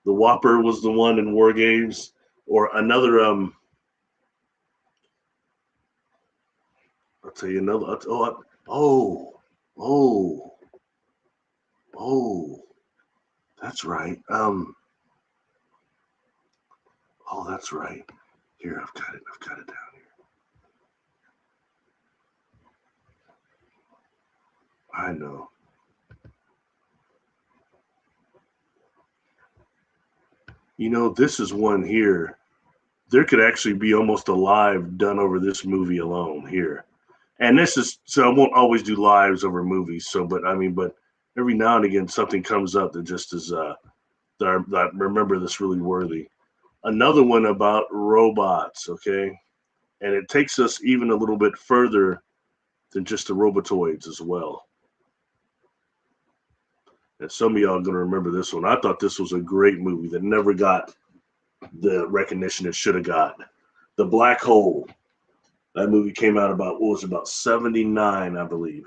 The Whopper was the one in war games. Or another, I'll tell you another, that's right. That's right. Here, I've got it down here. I know. This is one here. There could actually be almost a live done over this movie alone here. And this is, so I won't always do lives over movies. So, but every now and again, something comes up that just is, that I remember this really worthy. Another one about robots, okay? And it takes us even a little bit further than just the robotoids as well. And some of y'all are going to remember this one. I thought this was a great movie that never got the recognition it should have got. The Black Hole. That movie came out about 79, I believe.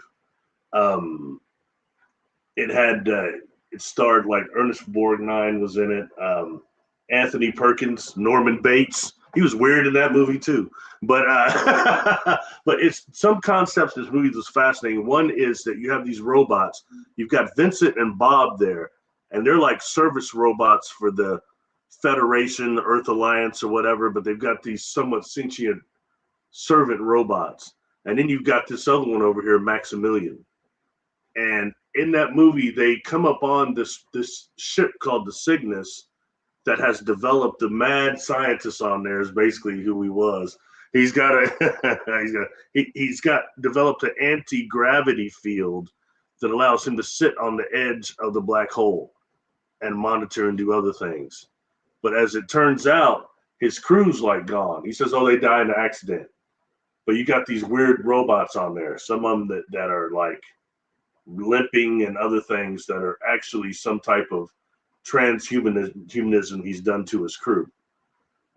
It starred like Ernest Borgnine was in it. Anthony Perkins, Norman Bates. He was weird in that movie too. But but it's some concepts this movie was fascinating. One is that you have these robots. You've got Vincent and Bob there, and they're like service robots for the Federation, the Earth Alliance, or whatever. But they've got these somewhat sentient servant robots. And then you've got this other one over here, Maximilian. And in that movie, they come up on this ship called the Cygnus that has developed a mad scientist on there is basically who he was. He's got developed an anti-gravity field that allows him to sit on the edge of the black hole and monitor and do other things. But as it turns out, his crew's like gone. He says, they died in an accident. But you got these weird robots on there, some of them that are like limping and other things that are actually some type of transhumanism he's done to his crew.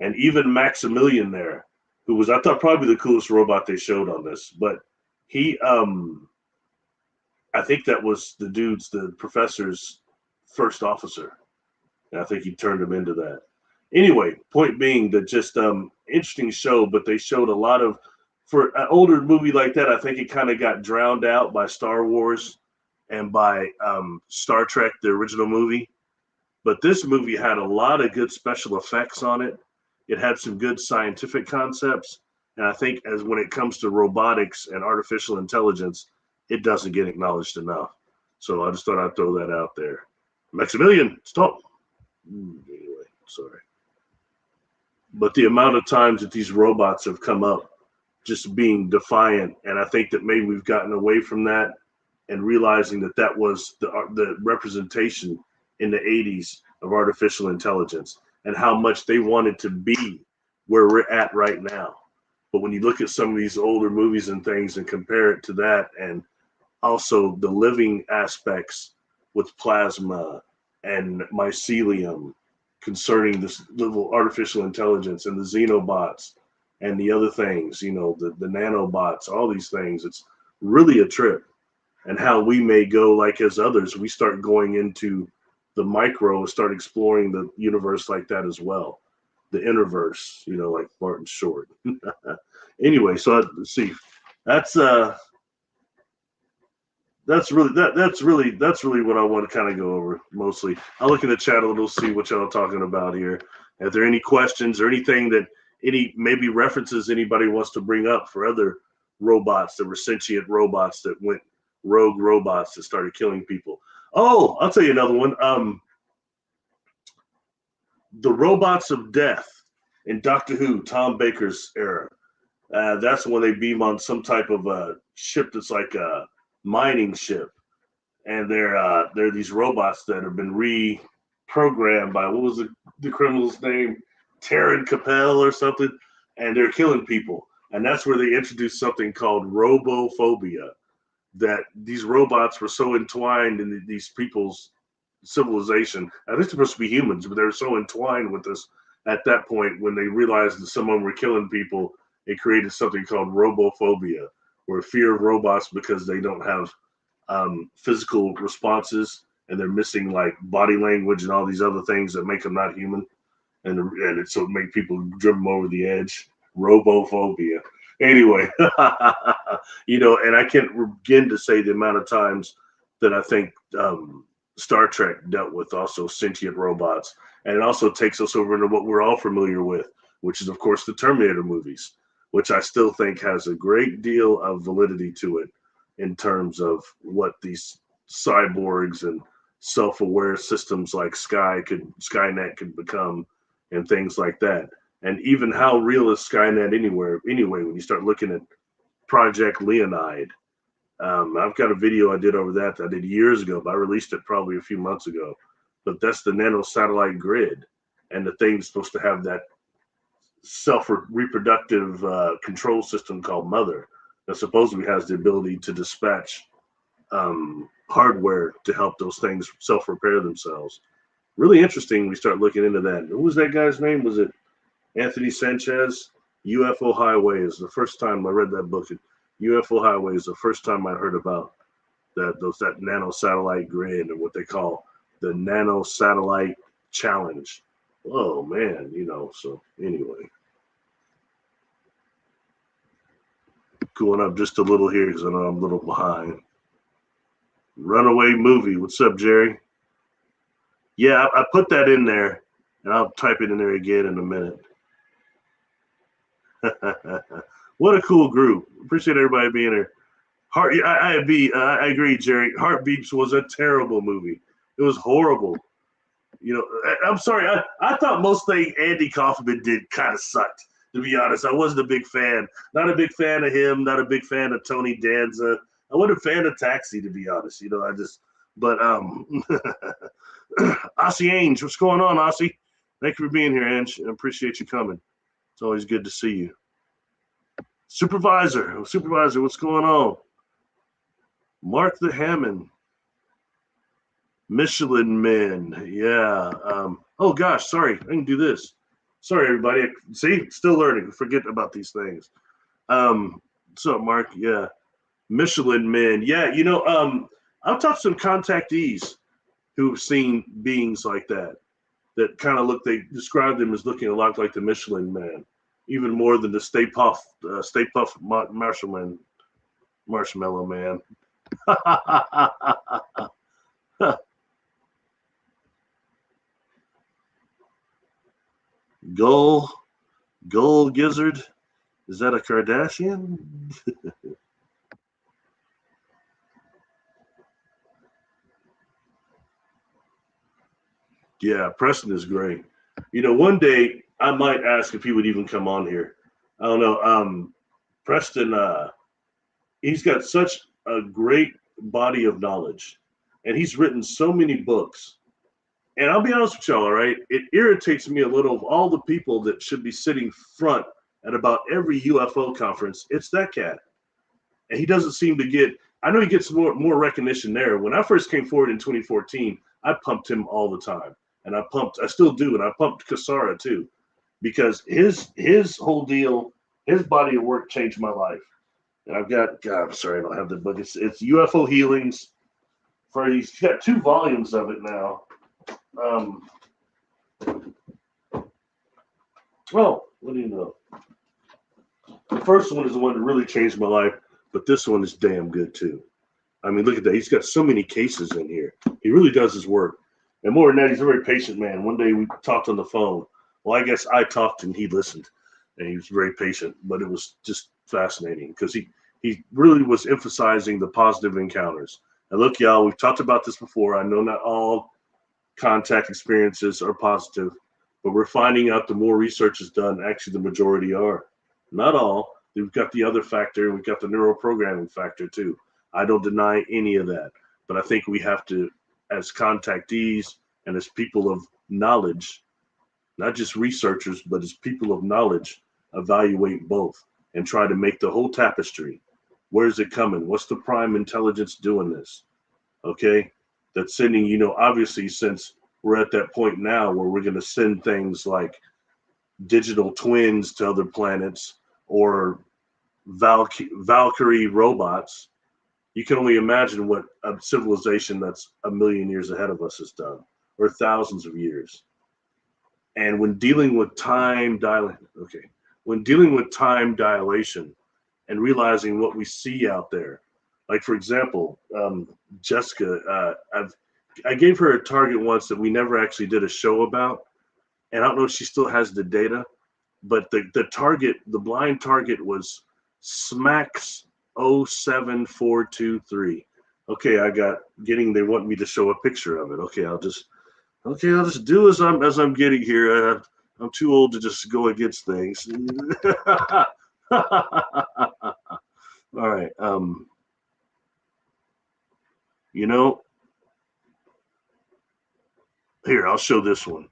And even Maximilian there, who was, I thought, probably the coolest robot they showed on this, but He I think that was the professor's first officer. And I think he turned him into that. Anyway, point being that just interesting show, but they showed a lot of for an older movie like that. I think it kind of got drowned out by Star Wars and by Star Trek, the original movie. But this movie had a lot of good special effects on it. It had some good scientific concepts, and I think as when it comes to robotics and artificial intelligence, it doesn't get acknowledged enough. So I just thought I'd throw that out there. Maximilian, stop. Anyway, sorry. But the amount of times that these robots have come up just being defiant, and I think that maybe we've gotten away from that and realizing that that was the representation in the 80s of artificial intelligence and how much they wanted to be where we're at right now. But when you look at some of these older movies and things and compare it to that, and also the living aspects with plasma and mycelium concerning this little artificial intelligence and the xenobots and the other things, you know, the nanobots, all these things, it's really a trip. And how we may go, like as others, we start going into the micro and start exploring the universe like that as well. The interverse, you know, like Martin Short. Anyway, so let's see. That's that's really what I want to kind of go over mostly. I'll look in the chat a little, see what y'all are talking about here. If there are any questions or anything that any maybe references anybody wants to bring up for other robots that were sentient robots that went rogue robots that started killing people. Oh, I'll tell you another one. The Robots of Death in Doctor Who, Tom Baker's era. That's when they beam on some type of ship that's like a mining ship, and they're these robots that have been reprogrammed by what was the criminal's name, Taryn Capel or something, and they're killing people. And that's where they introduced something called robophobia. That these robots were so entwined in these people's civilization. I think they're supposed to be humans, but they're so entwined with us at that point when they realized that someone were killing people, it created something called robophobia, or fear of robots because they don't have physical responses and they're missing like body language and all these other things that make them not human, and so it make people driven over the edge. Robophobia. Anyway, you know, and I can't begin to say the amount of times that I think Star Trek dealt with also sentient robots, and it also takes us over into what we're all familiar with, which is of course the Terminator movies, which I still think has a great deal of validity to it in terms of what these cyborgs and self-aware systems like Skynet could become, and things like that. And even how real is Skynet anyway, when you start looking at Project Leonide. I've got a video I did over that I did years ago, but I released it probably a few months ago. But that's the nano satellite grid, and the thing's supposed to have that self-reproductive control system called Mother that supposedly has the ability to dispatch hardware to help those things self-repair themselves. Really interesting when we start looking into that. Who was that guy's name? Was it Anthony Sanchez? UFO Highway is the first time I read that book. UFO Highway is the first time I heard about that nano satellite grid and what they call the nano satellite challenge. Oh man, you know, so anyway. Going up just a little here because I know I'm a little behind. Runaway movie. What's up, Jerry? Yeah, I put that in there, and I'll type it in there again in a minute. What a cool group. Appreciate everybody being here. I agree, Jerry. Heartbeats was a terrible movie. It was horrible. You know, I'm sorry. I thought most things Andy Kaufman did kind of sucked, to be honest. I wasn't a big fan. Not a big fan of him. Not a big fan of Tony Danza. I wasn't a fan of Taxi, to be honest. You know, but Ossie Ainge, what's going on, Ossie? Thank you for being here, Ange. I appreciate you coming. It's always good to see you. Supervisor, what's going on? Mark the Hammond. Michelin Men, yeah. Oh gosh, sorry, I can do this. Sorry, everybody. See, still learning. Forget about these things. So, Mark, yeah. Michelin men. Yeah, I've talked to some contactees who've seen beings like that. That kind of look. They describe them as looking a lot like the Michelin Man, even more than the Stay Puft Marshmallow Man. Gull, Gull Gizzard. Is that a Kardashian? Yeah, Preston is great. One day I might ask if he would even come on here. I don't know. Preston, he's got such a great body of knowledge, and he's written so many books. And I'll be honest with y'all, all right? It irritates me a little of all the people that should be sitting front at about every UFO conference. It's that cat. And he doesn't seem to get, I know he gets more recognition there. When I first came forward in 2014, I pumped him all the time. And I still do, and I pumped Kasara too, because his whole deal, his body of work changed my life. And God, I'm sorry I don't have the book. It's UFO Healings. He's got 2 volumes of it now. What do you know? The first one is the one that really changed my life, but this one is damn good too. I mean, look at that. He's got so many cases in here. He really does his work. And more than that, he's a very patient man. One day we talked on the phone. Well, I guess I talked and he listened, and he was very patient, but it was just fascinating because he really was emphasizing the positive encounters. And look, y'all, we've talked about this before. I know not all contact experiences are positive, but we're finding out the more research is done, actually the majority are. Not all. We've got the other factor, and we've got the neuroprogramming factor too. I don't deny any of that, but I think we have to, as contactees and as people of knowledge, not just researchers, but as people of knowledge, evaluate both and try to make the whole tapestry. Where's it coming? What's the prime intelligence doing this? Okay. That's sending, obviously, since we're at that point now where we're going to send things like digital twins to other planets or Valkyrie robots, you can only imagine what a civilization that's a million years ahead of us has done, or thousands of years. And when dealing with time dilation and realizing what we see out there, like for example, Jessica, I gave her a target once that we never actually did a show about, and I don't know if she still has the data, but the target, the blind target was SMAX 07423. Okay, they want me to show a picture of it. Okay, I'll just do as I'm getting here. I'm too old to just go against things. All right. Here, I'll show this one.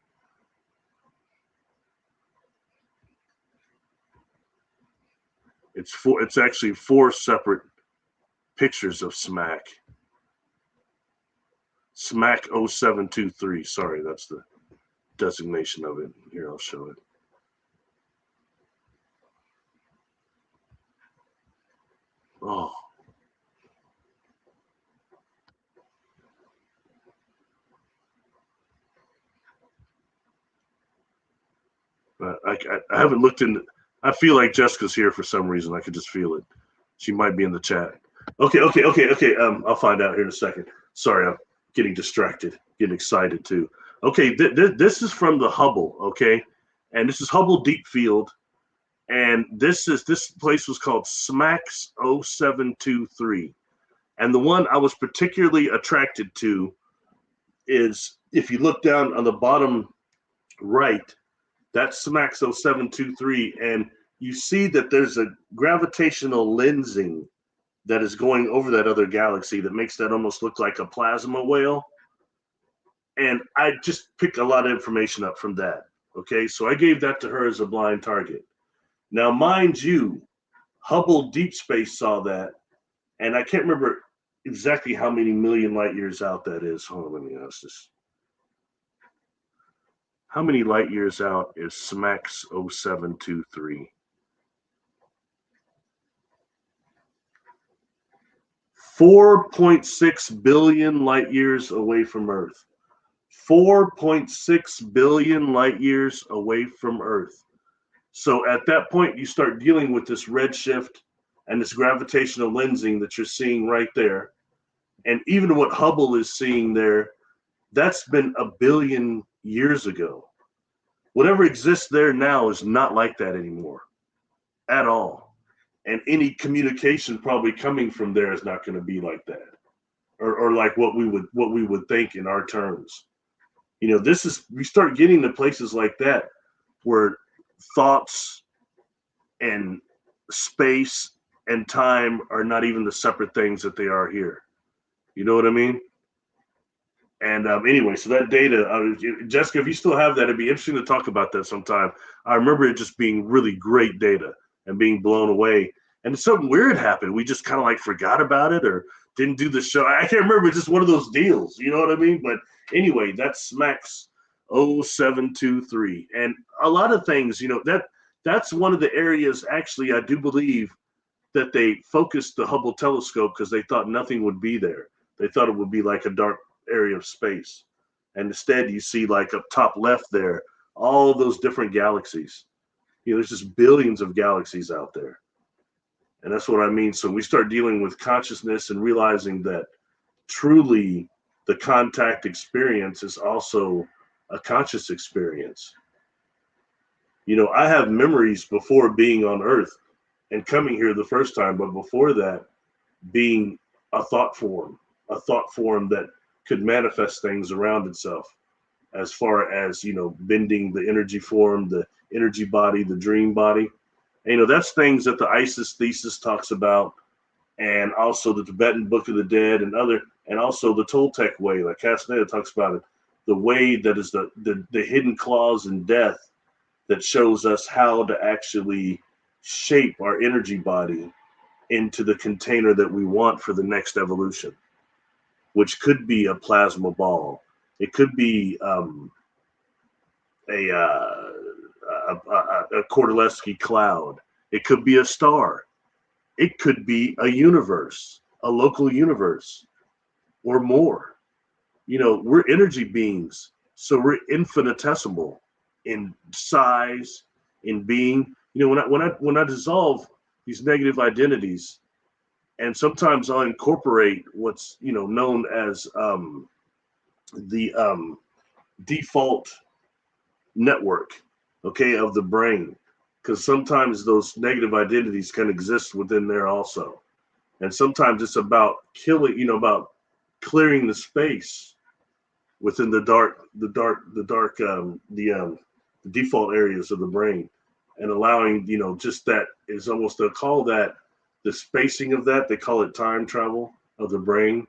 It's actually 4 separate pictures of SMAC. SMAC 0723. Sorry, that's the designation of it. Here, I'll show it. Oh. I haven't looked in. I feel like Jessica's here for some reason. I could just feel it. She might be in the chat. Okay. I'll find out here in a second. Sorry, I'm getting distracted, getting excited too. Okay, this is from the Hubble. Okay, and this is Hubble Deep Field, and this place was called SMAX 0723, and the one I was particularly attracted to is if you look down on the bottom right. That's SMAX 0723, and you see that there's a gravitational lensing that is going over that other galaxy that makes that almost look like a plasma whale. And I just picked a lot of information up from that. Okay, so I gave that to her as a blind target. Now, mind you, Hubble Deep Space saw that, and I can't remember exactly how many million light years out that is. Hold on, let me ask this. How many light years out is SMAX 0723? 4.6 billion light years away from Earth. 4.6 billion light years away from Earth. So at that point, you start dealing with this redshift and this gravitational lensing that you're seeing right there. And even what Hubble is seeing there, that's been a billion years ago. Whatever exists there now is not like that anymore at all. And any communication probably coming from there is not going to be like that, or like what we would think in our terms. You know, we start getting to places like that where thoughts and space and time are not even the separate things that they are here. You know what I mean? And anyway, so that data, Jessica, if you still have that, it'd be interesting to talk about that sometime. I remember it just being really great data and being blown away. And something weird happened. We just kind of like forgot about it or didn't do the show. I can't remember. It's just one of those deals. You know what I mean? But anyway, that's SMACS 0723. And a lot of things, you know, that's one of the areas, actually, I do believe that they focused the Hubble telescope because they thought nothing would be there. They thought it would be like a dark area of space. And instead, you see like up top left there, all those different galaxies. You know, there's just billions of galaxies out there. And that's what I mean. So we start dealing with consciousness and realizing that truly the contact experience is also a conscious experience. You know, I have memories before being on Earth and coming here the first time, but before that, being a thought form that could manifest things around itself, as far as, you know, bending the energy form, the energy body, the dream body. And, you know, that's things that the Isis thesis talks about, and also the Tibetan Book of the Dead and also the Toltec way, like Castaneda talks about it, the way that is the hidden clause in death that shows us how to actually shape our energy body into the container that we want for the next evolution, which could be a plasma ball. It could be a Kordylewski cloud. It could be a star. It could be a universe, a local universe, or more. You know, we're energy beings, so we're infinitesimal in size, in being. You know, when I dissolve these negative identities, and sometimes I'll incorporate what's, you know, known as the default network, okay, of the brain, because sometimes those negative identities can exist within there also, and sometimes it's about killing, you know, about clearing the space within the default areas of the brain, and allowing, you know, just that is almost, they'll call that the spacing of that, they call it time travel of the brain,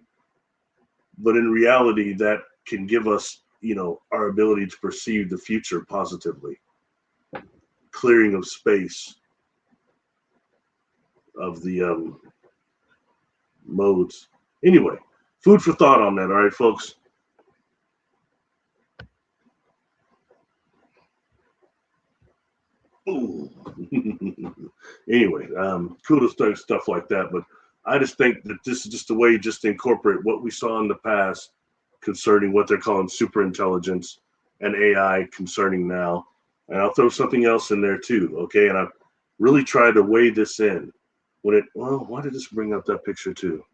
but in reality that can give us, you know, our ability to perceive the future positively. Clearing of space of the modes. Anyway, food for thought on that. All right, folks. Anyway, cool to stuff like that. But I just think that this is just a way just to incorporate what we saw in the past concerning what they're calling super intelligence and AI concerning now. And I'll throw something else in there too. Okay. And I've really tried to weigh this in well, why did this bring up that picture too?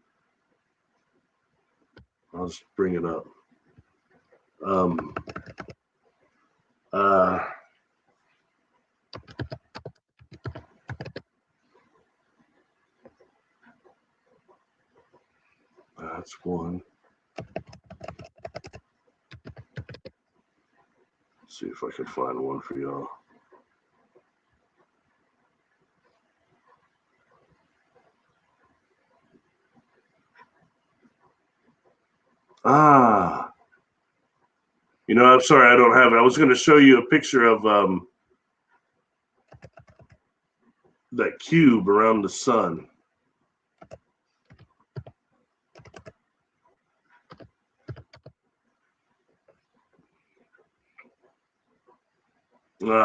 I'll just bring it up. That's one. Let's see if I can find one for y'all. You know, I'm sorry, I don't have it. I was going to show you a picture of that cube around the sun.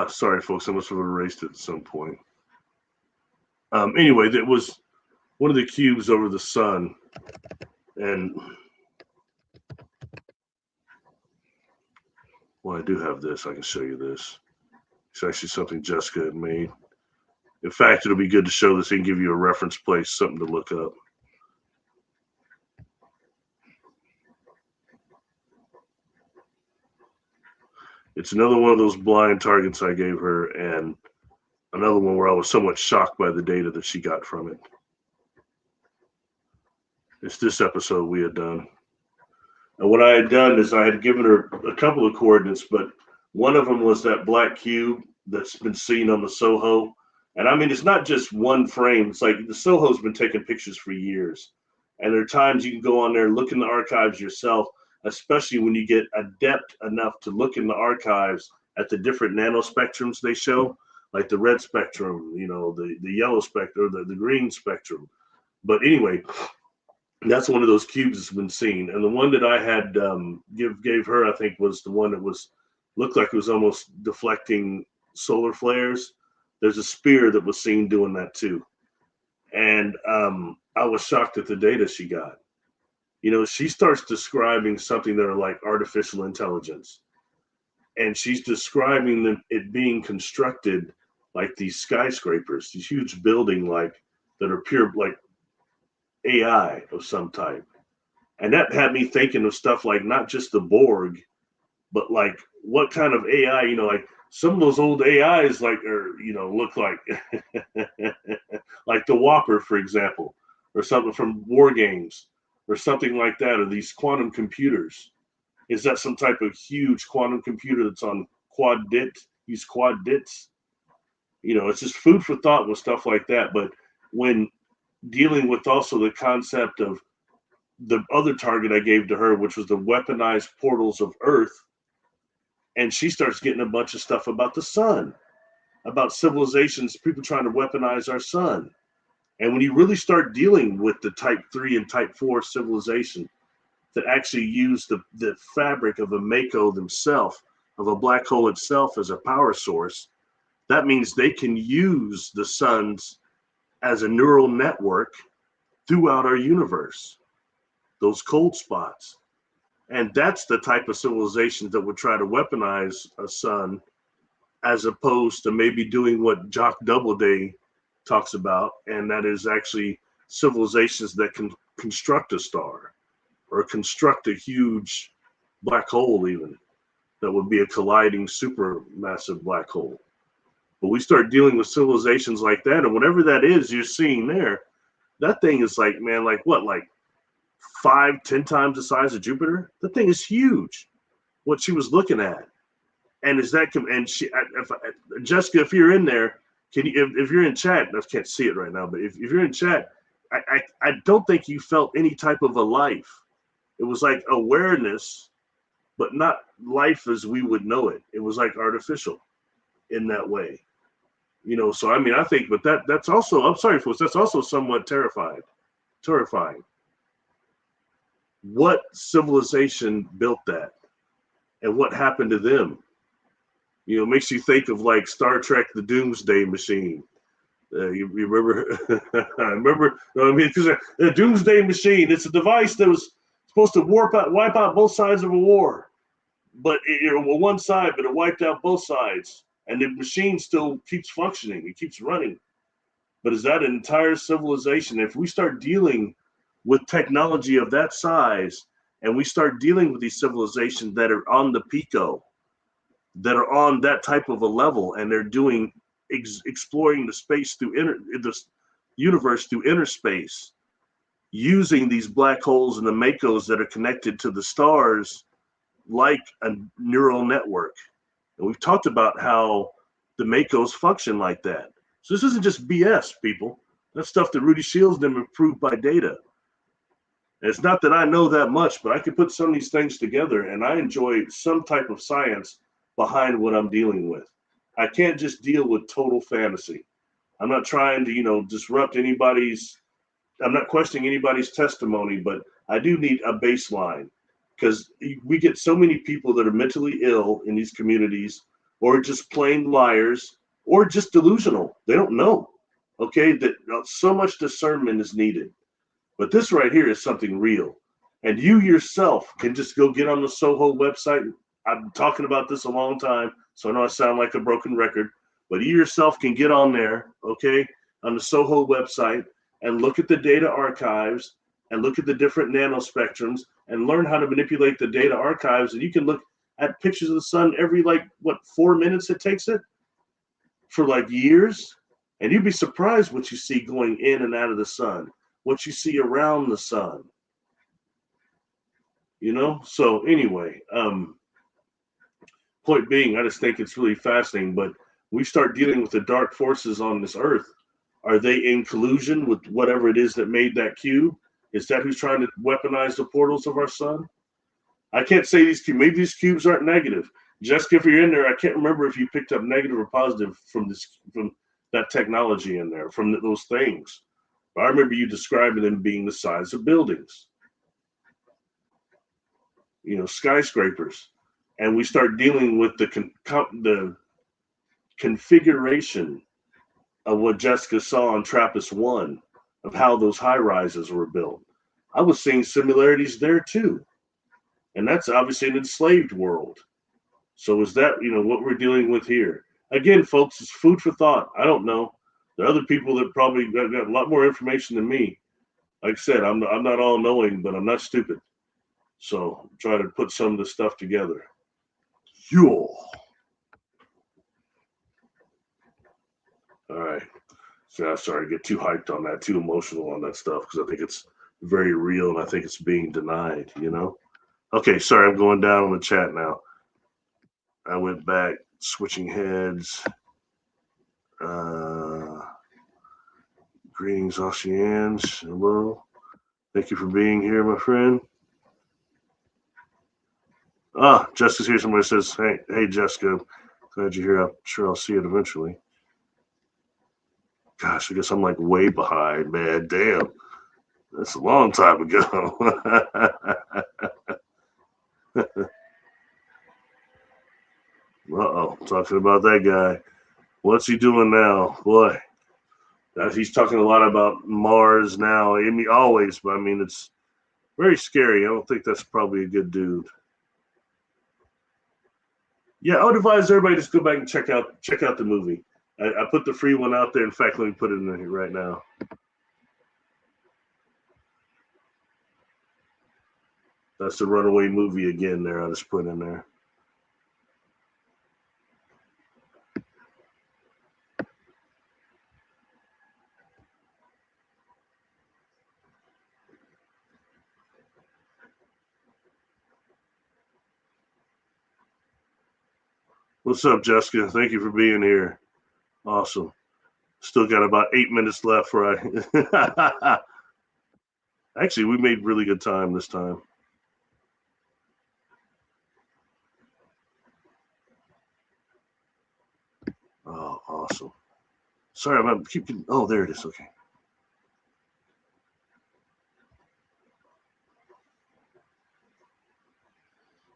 Sorry, folks, I must have erased it at some point. Anyway, that was one of the cubes over the sun. And well, I do have this. I can show you this. It's actually something Jessica had made. In fact, it'll be good to show this and give you a reference place, something to look up. It's another one of those blind targets I gave her, and another one where I was somewhat shocked by the data that she got from it. It's this episode we had done. And what I had done is I had given her a couple of coordinates, but one of them was that black cube that's been seen on the Soho. And I mean, it's not just one frame. It's like the Soho's been taking pictures for years. And there are times you can go on there, look in the archives yourself, especially when you get adept enough to look in the archives at the different nanospectrums they show, like the red spectrum, you know, the yellow spectrum, the green spectrum. But anyway, that's one of those cubes that's been seen. And the one that I had gave her, I think, was the one that was looked like it was almost deflecting solar flares. There's a spear that was seen doing that too. And I was shocked at the data she got. You know, she starts describing something that are like artificial intelligence. And she's describing it being constructed like these skyscrapers, these huge building like that are pure like AI of some type. And that had me thinking of stuff like not just the Borg, but like what kind of AI, you know, like some of those old AIs like are, you know, look like like the Whopper, for example, or something from War Games or something like that, or these quantum computers. Is that some type of huge quantum computer that's on these quad dits? You know, it's just food for thought with stuff like that. But when dealing with also the concept of the other target I gave to her, which was the weaponized portals of Earth, and she starts getting a bunch of stuff about the sun, about civilizations, people trying to weaponize our sun. And when you really start dealing with the type 3 and type 4 civilization that actually use the fabric of a Mako themselves, of a black hole itself as a power source, that means they can use the suns as a neural network throughout our universe, those cold spots. And that's the type of civilizations that would try to weaponize a sun, as opposed to maybe doing what Jock Doubleday talks about, and that is actually civilizations that can construct a star or construct a huge black hole, even that would be a colliding supermassive black hole. But we start dealing with civilizations like that, and whatever that is you're seeing there, that thing is like, man, like what, like 5-10 times the size of Jupiter? That thing is huge. What she was looking at, and is that, and she, Jessica, if you're in there, can you, if you're in chat, I can't see it right now, but if you're in chat, I don't think you felt any type of a life. It was like awareness, but not life as we would know it. It was like artificial in that way. You know, so I mean, I think, but that's also, I'm sorry, folks, that's also somewhat terrifying. What civilization built that, and what happened to them? You know, it makes you think of like Star Trek: The Doomsday Machine. You remember? I remember. You know what I mean, because the Doomsday Machine, it's a device that was supposed to wipe out both sides of a war, but one side, but it wiped out both sides, and the machine still keeps functioning. It keeps running. But is that an entire civilization? If we start dealing with technology of that size, and we start dealing with these civilizations that are on the pico, that are on that type of a level, and they're doing exploring the space through the universe through inner space, using these black holes and the Makos that are connected to the stars like a neural network. And we've talked about how the Makos function like that. So this isn't just BS, people. That's stuff that Rudy Shields them improved by data. And it's not that I know that much, but I can put some of these things together, and I enjoy some type of science behind what I'm dealing with. I can't just deal with total fantasy. I'm not trying to, you know, disrupt anybody's, I'm not questioning anybody's testimony, but I do need a baseline, because we get so many people that are mentally ill in these communities, or just plain liars, or just delusional. They don't know. Okay, that so much discernment is needed. But this right here is something real. And you yourself can just go get on the Soho website. I've been talking about this a long time, so I know I sound like a broken record, but you yourself can get on there, okay, on the Soho website and look at the data archives and look at the different nanospectrums and learn how to manipulate the data archives. And you can look at pictures of the sun every, like, what, 4 minutes it takes it for like years. And you'd be surprised what you see going in and out of the sun, what you see around the sun. You know, so anyway, point being, I just think it's really fascinating. But we start dealing with the dark forces on this earth. Are they in collusion with whatever it is that made that cube? Is that who's trying to weaponize the portals of our sun? I can't say these cubes. Maybe these cubes aren't negative. Jessica, if you're in there, I can't remember if you picked up negative or positive from that technology in there, from those things. But I remember you describing them being the size of buildings. You know, skyscrapers, and we start dealing with the configuration of what Jessica saw on TRAPPIST-1 of how those high rises were built. I was seeing similarities there too, and that's obviously an enslaved world. So is that, you know, what we're dealing with here? Again, folks, it's food for thought. I don't know. There are other people that probably got a lot more information than me. Like I said, I'm not all knowing, but I'm not stupid. So try to put some of this stuff together. Yo. All right. So I'm sorry to get too hyped on that, too emotional on that stuff, because I think it's very real and I think it's being denied, you know? Okay, sorry, I'm going down on the chat now. I went back, switching heads. Greetings, Oceans. Hello. Thank you for being here, my friend. Ah, Jessica's here. Somebody says, hey, Jessica, glad you're here. I'm sure I'll see it eventually. Gosh, I guess I'm like way behind, man. Damn. That's a long time ago. Uh-oh, talking about that guy. What's he doing now? Boy, he's talking a lot about Mars now. I mean, always, but I mean, it's very scary. I don't think that's probably a good dude. Yeah, I would advise everybody just go back and check out the movie. I put the free one out there. In fact, let me put it in here right now. That's the Runaway movie again there. I just put in there. What's up, Jessica? Thank you for being here. Awesome. Still got about 8 minutes left for Actually, we made really good time this time. Oh, awesome. Sorry, I'm keeping. Oh, there it is. Okay.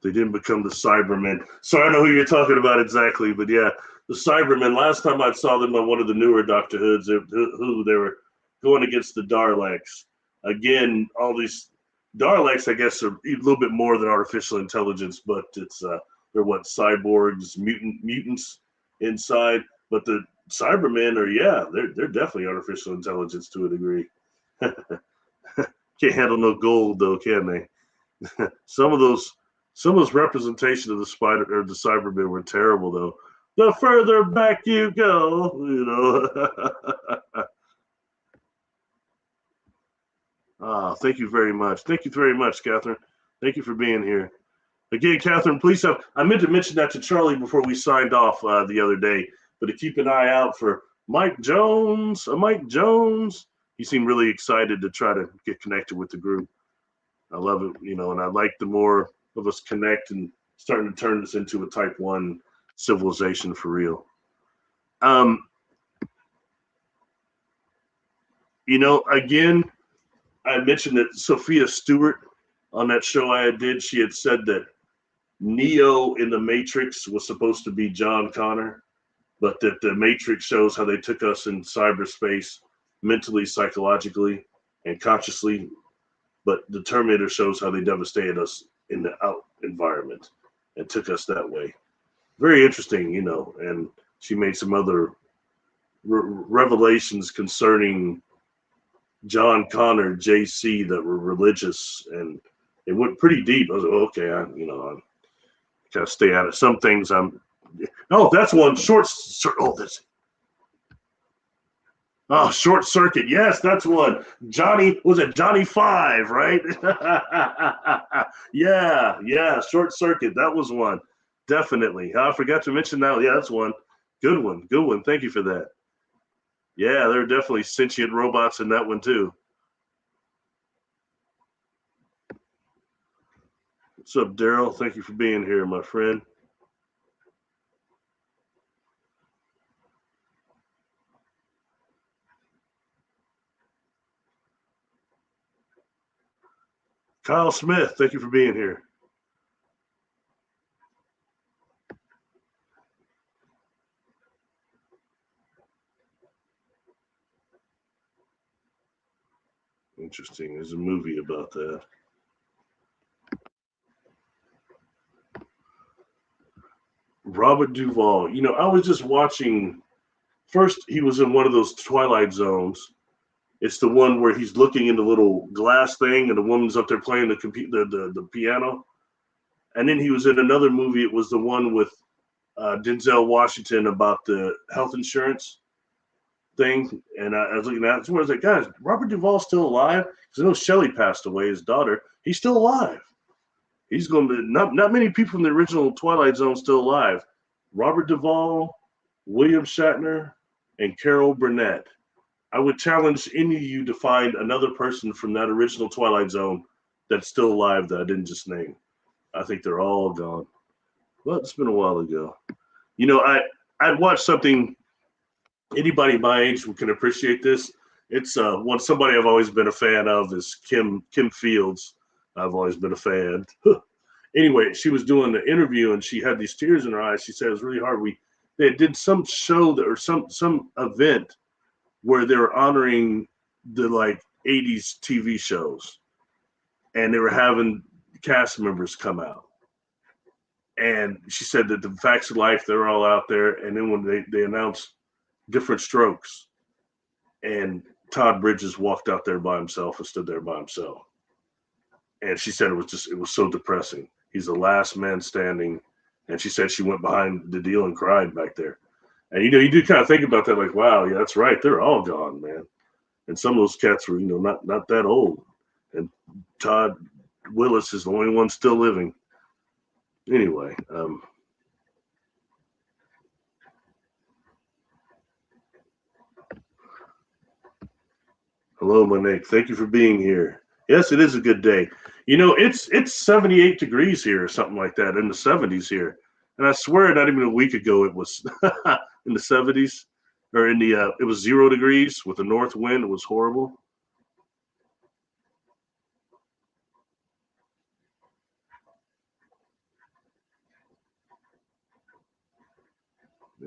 They didn't become the Cybermen. So I know who you're talking about exactly, but yeah, the Cybermen. Last time I saw them on one of the newer Doctor Who's, who they were going against the Daleks. Again, all these Daleks, I guess, are a little bit more than artificial intelligence, but it's they're what, cyborgs, mutants inside. But the Cybermen are, yeah, they're definitely artificial intelligence to a degree. Can't handle no gold though, can they? Some of those representation of the Cybermen were terrible though. The further back you go, you know. Thank you very much. Thank you very much, Catherine. Thank you for being here. Again, Catherine, please I meant to mention that to Charlie before we signed off the other day, but to keep an eye out for Mike Jones. Mike Jones. He seemed really excited to try to get connected with the group. I love it, you know, and I like the more of us connect and starting to turn this into a type 1 civilization for real. You know, again, I mentioned that Sophia Stewart on that show I did, she had said that Neo in the Matrix was supposed to be John Connor, but that the Matrix shows how they took us in cyberspace mentally, psychologically, and consciously, but the Terminator shows how they devastated us in the out environment and took us that way. Very interesting, you know. And she made some other revelations concerning John Connor, JC, that were religious, and it went pretty deep. I was like, okay, I gotta stay out of some things. Oh, that's one short. Short Circuit. Yes, that's one. Johnny, was it Johnny Five, right? yeah. Short Circuit. That was one. Definitely. I forgot to mention that. Yeah, that's one. Good one. Good one. Thank you for that. Yeah, there are definitely sentient robots in that one too. What's up, Daryl? Thank you for being here, my friend. Kyle Smith, thank you for being here. Interesting. There's a movie about that. Robert Duvall. You know, I was just watching. First, he was in one of those Twilight Zones. It's the one where he's looking in the little glass thing, and the woman's up there playing the piano. And then he was in another movie. It was the one with Denzel Washington about the health insurance thing. And I was looking at it. So I was like, guys, Robert Duvall's still alive? Because I know Shelley passed away, his daughter. He's still alive. He's going to be not many people from the original Twilight Zone still alive. Robert Duvall, William Shatner, and Carol Burnett. I would challenge any of you to find another person from that original Twilight Zone that's still alive that I didn't just name. I think they're all gone. Well, it's been a while ago. You know, I'd watched something. Anybody my age who can appreciate this. It's somebody I've always been a fan of is Kim Fields. I've always been a fan. Anyway, she was doing the interview and she had these tears in her eyes. She said it was really hard. They did some show or some event where they were honoring the like 80s TV shows, and they were having cast members come out. And she said that the Facts of Life, they're all out there. And then when they announced Different Strokes, and Todd Bridges walked out there by himself and stood there by himself. And she said it was so depressing. He's the last man standing. And she said she went behind the deal and cried back there. And, you know, you do kind of think about that, like, wow, yeah, that's right. They're all gone, man. And some of those cats were, you know, not that old. And Todd Willis is the only one still living. Anyway, hello, Monique. Thank you for being here. Yes, it is a good day. You know, it's 78 degrees here or something like that, in the 70s here. And I swear not even a week ago it was in the 70s, or it was 0 degrees with a north wind. It was horrible.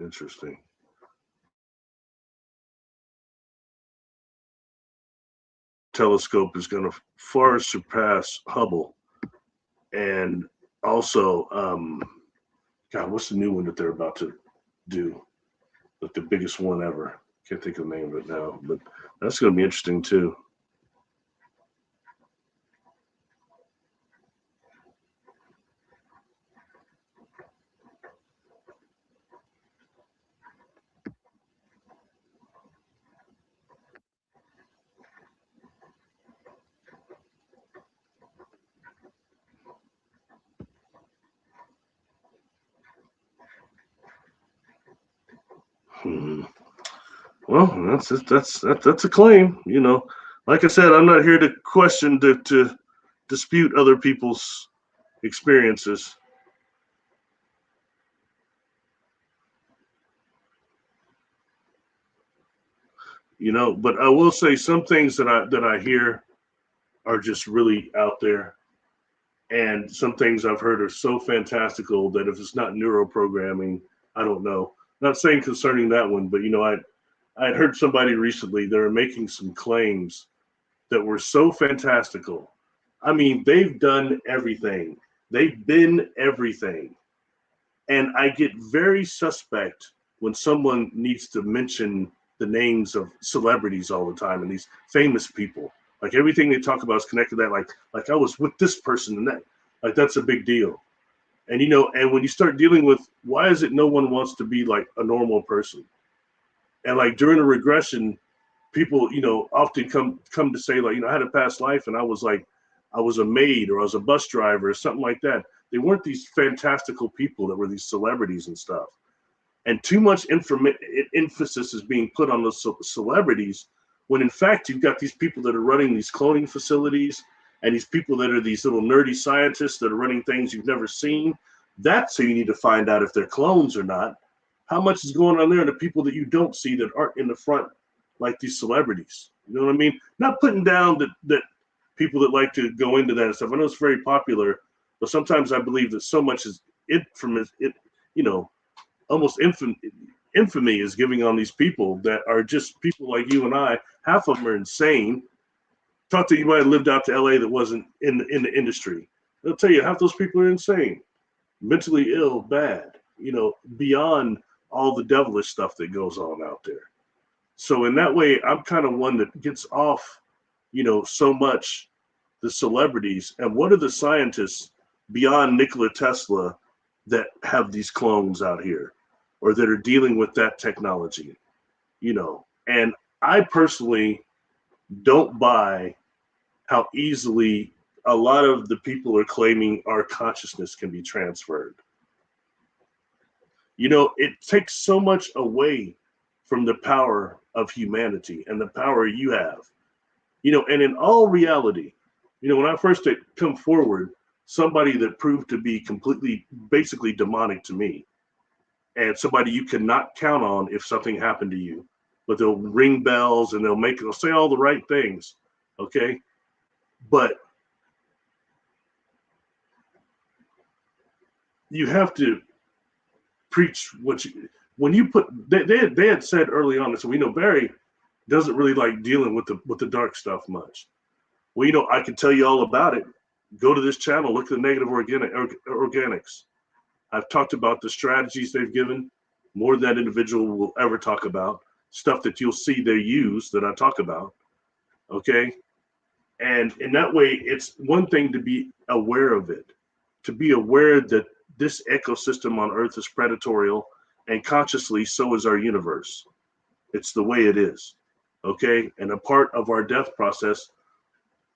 Interesting. Telescope is going to far surpass Hubble. And also, God, what's the new one that they're about to do? Like the biggest one ever. Can't think of the name of it now, but that's going to be interesting too. Hmm. Well, that's a claim. You know, like I said, I'm not here to question to dispute other people's experiences. You know, but I will say some things that I hear are just really out there, and some things I've heard are so fantastical that if it's not neuroprogramming, I don't know. Not saying concerning that one, but you know, I'd heard somebody recently they were making some claims that were so fantastical. I mean, they've done everything. They've been everything. And I get very suspect when someone needs to mention the names of celebrities all the time and these famous people. Like everything they talk about is connected to that. Like I was with this person and that. Like that's a big deal. And and when you start dealing with why is it no one wants to be like a normal person? And like during a regression, people, often come to say like, I had a past life and I was like, I was a maid or I was a bus driver or something like that. They weren't these fantastical people that were these celebrities and stuff. And too much emphasis is being put on those celebrities when in fact you've got these people that are running these cloning facilities and these people that are these little nerdy scientists that are running things you've never seen. That's who you need to find out if they're clones or not. How much is going on there and the people that you don't see that aren't in the front like these celebrities? You know what I mean? Not putting down that people that like to go into that and stuff. I know it's very popular, but sometimes I believe that so much is infamous, almost infamy is giving on these people that are just people like you and I. Half of them are insane. Talk to you might have lived out to LA that wasn't in the industry. They'll tell you half those people are insane, mentally ill, bad, beyond all the devilish stuff that goes on out there. So in that way, I'm kind of one that gets off, so much the celebrities and what are the scientists beyond Nikola Tesla that have these clones out here or that are dealing with that technology, and I personally don't buy how easily a lot of the people are claiming our consciousness can be transferred. It takes so much away from the power of humanity and the power you have, and in all reality, when I first come forward, somebody that proved to be completely, basically demonic to me, and somebody you cannot count on if something happened to you, but they'll ring bells and they'll say all the right things. Okay. But you have to preach when you put, they had said early on, so we know Barry doesn't really like dealing with the dark stuff much. Well, I can tell you all about it. Go to this channel, look at the negative organics. I've talked about the strategies they've given, more than that individual will ever talk about, stuff that you'll see they use that I talk about, okay? And in that way, it's one thing to be aware of it, to be aware that this ecosystem on Earth is predatorial, and consciously, so is our universe. It's the way it is, okay? And a part of our death process,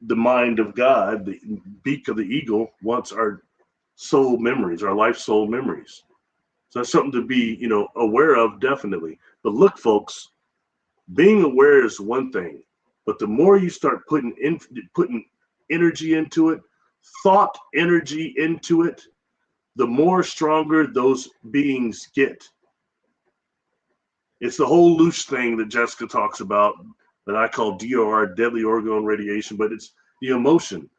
the mind of God, the beak of the eagle, wants our soul memories, our life soul memories. So that's something to be, aware of, definitely. But look, folks, being aware is one thing, but the more you start putting energy into it, thought energy into it, the more stronger those beings get. It's the whole loose thing that Jessica talks about that I call DOR, deadly orgone radiation, but it's the emotion.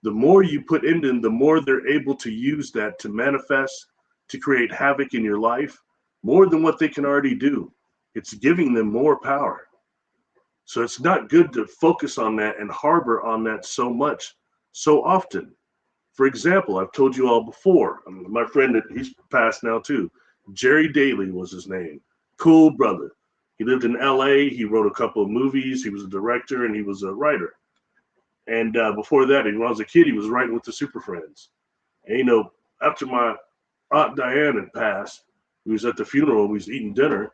The more you put into them, the more they're able to use that to manifest, to create havoc in your life, more than what they can already do. It's giving them more power. So it's not good to focus on that and harbor on that so much, so often. For example, I've told you all before, my friend, he's passed now too, Jerry Daly was his name. Cool brother. He lived in LA. He wrote a couple of movies. He was a director and he was a writer. And before that, when I was a kid, he was writing with the Super Friends. And, after my Aunt Diane had passed, we was at the funeral, we was eating dinner.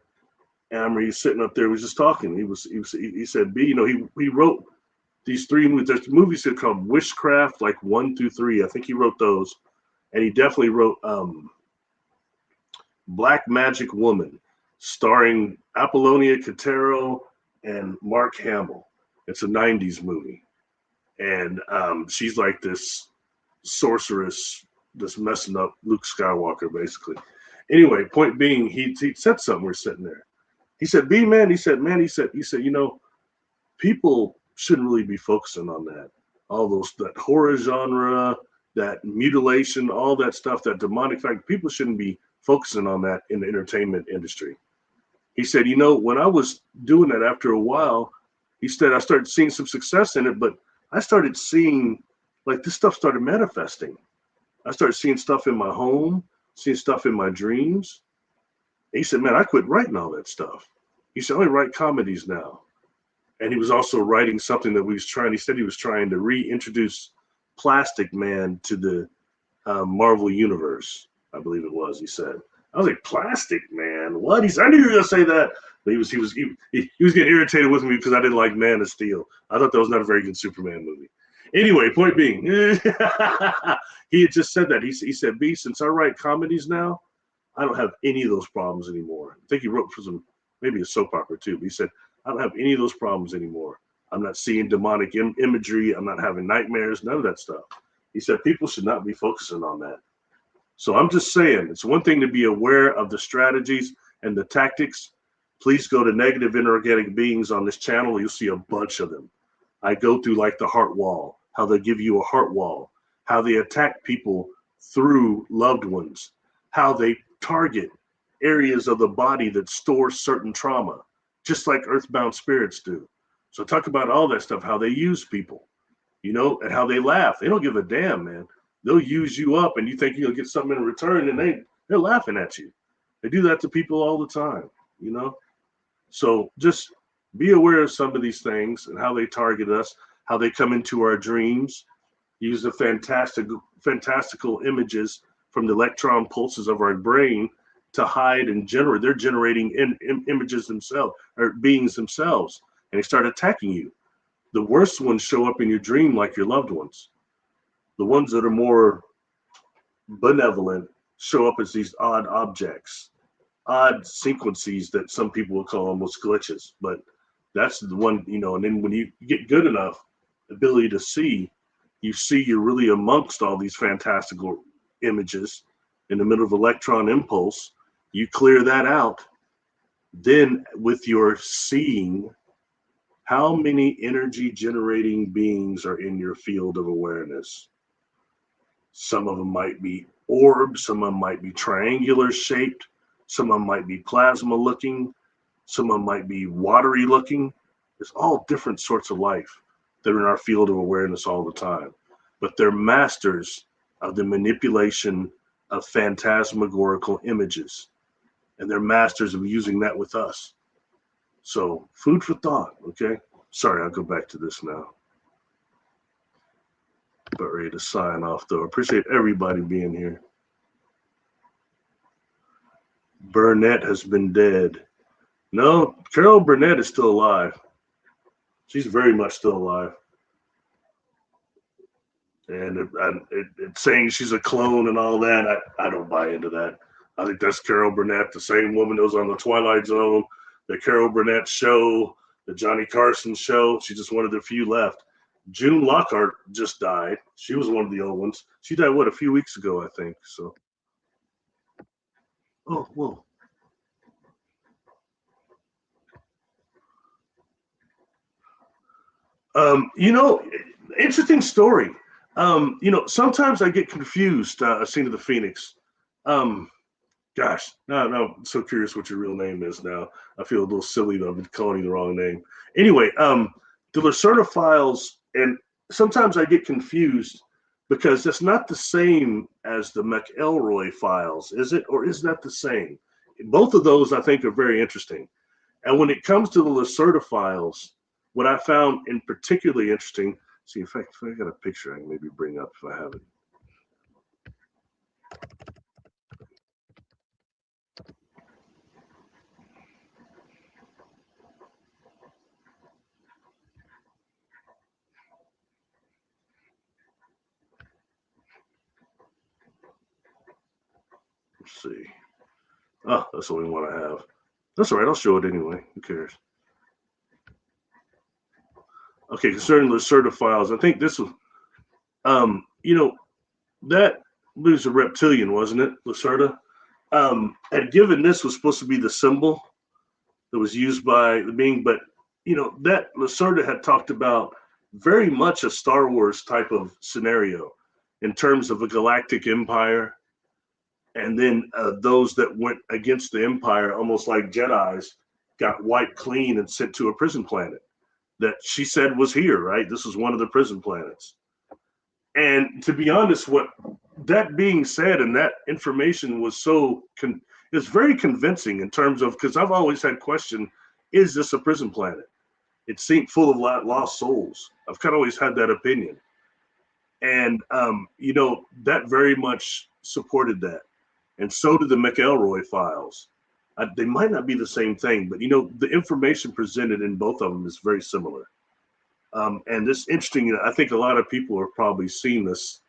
And I remember he was sitting up there, we was just talking. He said, B, he wrote these three movies. There's movies that called Witchcraft, like 1 through 3. I think he wrote those. And he definitely wrote Black Magic Woman, starring Apollonia Quintero and Mark Hamill. It's a 90s movie. And she's like this sorceress that's messing up Luke Skywalker, basically. Anyway, point being, he said something, we're sitting there. He said, B, man, he said, people shouldn't really be focusing on that. All that horror genre, that mutilation, all that stuff, that demonic fact, people shouldn't be focusing on that in the entertainment industry. He said, when I was doing that, after a while, He said, I started seeing some success in it, but I started seeing like this stuff started manifesting. I started seeing stuff in my home, seeing stuff in my dreams. And he said, man, I quit writing all that stuff. He said, I only write comedies now. And he was also writing something that he said he was trying to reintroduce Plastic Man to the Marvel Universe, I believe it was, he said. I was like, Plastic Man? What? He said, I knew you were going to say that. But he was getting irritated with me because I didn't like Man of Steel. I thought that was not a very good Superman movie. Anyway, point being, he had just said that. He said, B, since I write comedies now, I don't have any of those problems anymore. I think he wrote for maybe a soap opera too. But he said, I don't have any of those problems anymore. I'm not seeing demonic imagery. I'm not having nightmares, none of that stuff. He said, people should not be focusing on that. So I'm just saying, it's one thing to be aware of the strategies and the tactics. Please go to Negative Inorganic Beings on this channel. You'll see a bunch of them. I go through like the heart wall, how they give you a heart wall, how they attack people through loved ones, how they target areas of the body that store certain trauma, just like earthbound spirits do. So talk about all that stuff, how they use people, and how they laugh. They don't give a damn, man. They'll use you up and you think you'll get something in return and they're laughing at you. They do that to people all the time, So just be aware of some of these things and how they target us, how they come into our dreams, use the fantastical images from the electron pulses of our brain to hide and generate. They're generating images themselves or beings themselves, and they start attacking you. The worst ones show up in your dream like your loved ones. The ones that are more benevolent show up as these odd objects, odd sequences that some people will call almost glitches. But that's the one, and then when you get good enough ability to see, you see you're really amongst all these fantastical images in the middle of electron impulse. You clear that out. Then with your seeing, how many energy generating beings are in your field of awareness? Some of them might be orbs, some of them might be triangular shaped, some of them might be plasma looking, some of them might be watery looking. There's all different sorts of life that are in our field of awareness all the time. But they're masters of the manipulation of phantasmagorical images. And they're masters of using that with us. So food for thought, okay? Sorry, I'll go back to this now. But ready to sign off, though. Appreciate everybody being here. Burnett has been dead. No, Carol Burnett is still alive. She's very much still alive. And it's saying she's a clone and all that. I don't buy into that. I think that's Carol Burnett, the same woman that was on the Twilight Zone, the Carol Burnett show, the Johnny Carson show. She's just one of the few left. June Lockhart just died. She was one of the old ones. She died, a few weeks ago, I think. So, oh, whoa. Interesting story. Sometimes I get confused. Scene of the Phoenix. Gosh, now I'm so curious what your real name is now. I feel a little silly that I've been calling you the wrong name. Anyway, the Lacerda files, and sometimes I get confused because that's not the same as the McElroy files, is it? Or is that the same? Both of those I think are very interesting. And when it comes to the Lacerda files, what I found in particularly interesting, see if I got a picture I can maybe bring up if I have it. Let's see. Oh, that's the only one I have. That's all right. I'll show it anyway. Who cares? Okay, concerning Lacerda files, I think this was, that was a reptilian, wasn't it? Lacerda had given this was supposed to be the symbol that was used by the being, but that Lacerda had talked about very much a Star Wars type of scenario in terms of a galactic empire. And then those that went against the empire, almost like Jedis, got wiped clean and sent to a prison planet. that she said was here, right? This was one of the prison planets. And to be honest, what that being said, and that information was it's very convincing in terms of, because I've always had question, is this a prison planet? It seemed full of lost souls. I've kind of always had that opinion. And, that very much supported that. And so did the McElroy files. They might not be the same thing, but, the information presented in both of them is very similar. And this interesting, I think a lot of people have probably seen this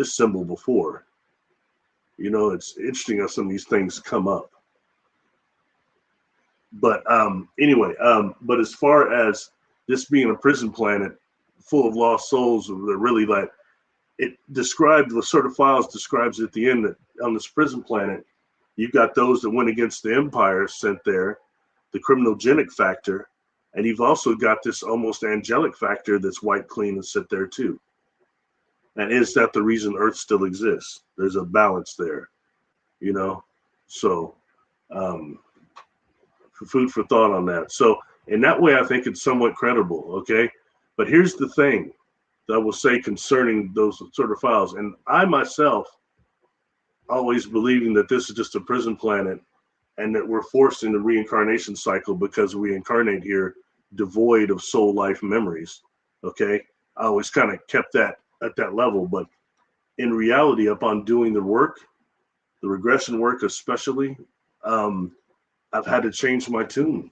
symbol before. It's interesting how some of these things come up. But anyway, but as far as this being a prison planet full of lost souls, they're really like, it described, the sort of files describes at the end that on this prison planet, you've got those that went against the empire sent there, the criminogenic factor, and you've also got this almost angelic factor that's white clean and sit there too. And is that the reason Earth still exists? There's a balance there, So food for thought on that. So in that way, I think it's somewhat credible, okay? But here's the thing that I will say concerning those sort of files. And I myself always believing that this is just a prison planet and that we're forced into reincarnation cycle because we incarnate here devoid of soul life memories, okay? I always kind of kept that at that level. But in reality, upon doing the work, the regression work especially, I've had to change my tune.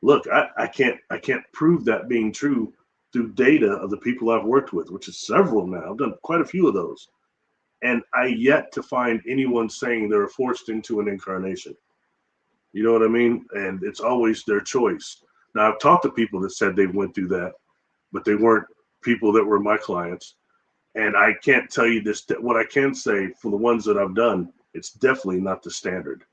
Look, I can't prove that being true through data of the people I've worked with, which is several now. I've done quite a few of those. And I yet to find anyone saying they're forced into an incarnation. You know what I mean? And it's always their choice. Now, I've talked to people that said they went through that, but they weren't people that were my clients. And I can't tell you this. What I can say for the ones that I've done, it's definitely not the standard.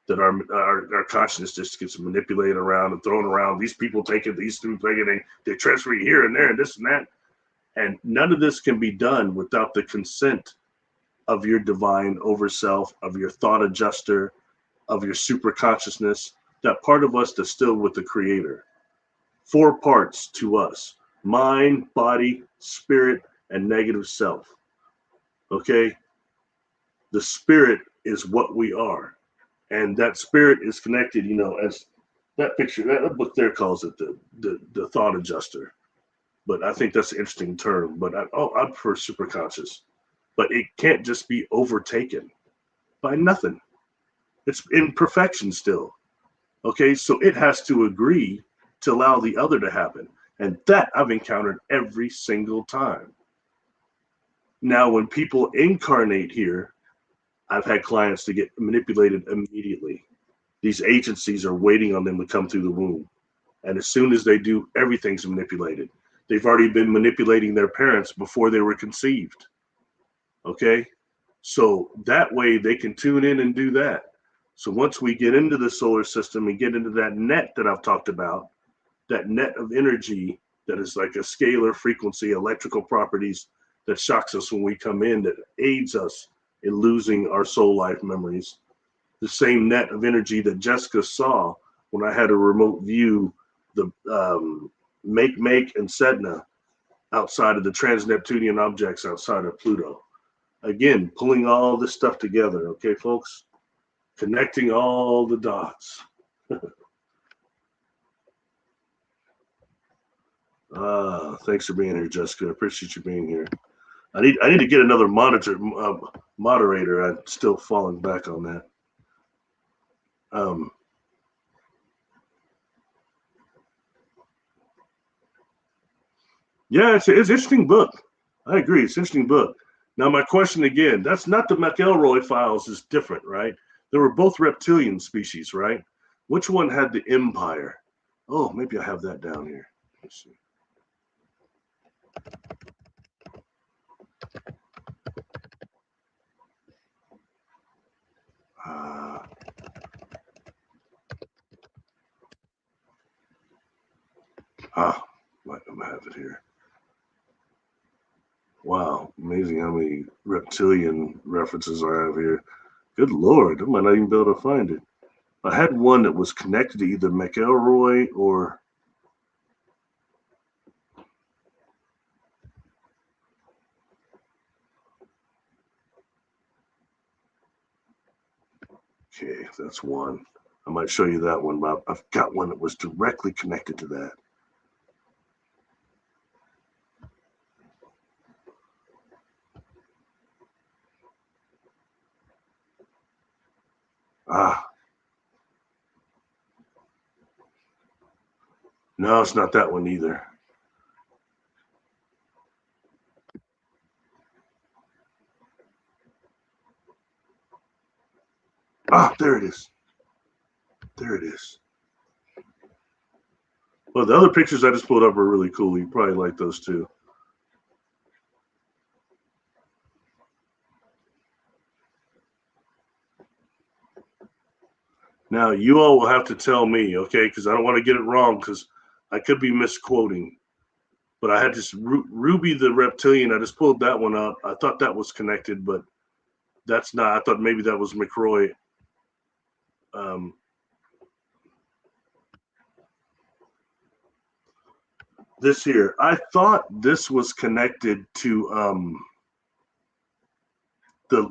That our consciousness just gets manipulated around and thrown around. These people take it, these two take it, they transfer you here and there and this and that. And none of this can be done without the consent of your divine overself, of your thought adjuster, of your super consciousness, that part of us that's still with the creator. 4 parts to us: mind, body, spirit, and negative self. Okay? The spirit is what we are. And that spirit is connected, as that picture, that book there calls it the thought adjuster. But I think that's an interesting term. But I prefer super conscious. But it can't just be overtaken by nothing. It's in perfection still. Okay, so it has to agree to allow the other to happen. And that I've encountered every single time. Now, when people incarnate here, I've had clients to get manipulated immediately. These agencies are waiting on them to come through the womb. And as soon as they do, everything's manipulated. They've already been manipulating their parents before they were conceived. Okay? So that way they can tune in and do that. So once we get into the solar system and get into that net that I've talked about, that net of energy that is like a scalar frequency, electrical properties that shocks us when we come in, that aids us in losing our soul life memories. The same net of energy that Jessica saw when I had a remote view, the Make and Sedna outside of the trans-Neptunian objects outside of Pluto. Again, pulling all this stuff together, okay, folks? Connecting all the dots. Thanks for being here, Jessica. I appreciate you being here. I need to get another moderator. I'm still falling back on that. Yeah, it's an interesting book. I agree. It's an interesting book. Now, my question again, that's not the McElroy files, is different, right? They were both reptilian species, right? Which one had the empire? Oh, maybe I have that down here. Let's see. I have it here. Wow, amazing how many reptilian references I have here. Good Lord, I might not even be able to find it. I had one that was connected to either McElroy or Okay, that's one. I might show you that one, but I've got one that was directly connected to that. No, it's not that one either. There it is. There it is. Well, the other pictures I just pulled up are really cool. You probably like those too. Now, you all will have to tell me, okay, because I don't want to get it wrong, because I could be misquoting. But I had this Ruby the Reptilian. I just pulled that one up. I thought that was connected, but that's not. I thought maybe that was McCroy. This here, I thought this was connected to the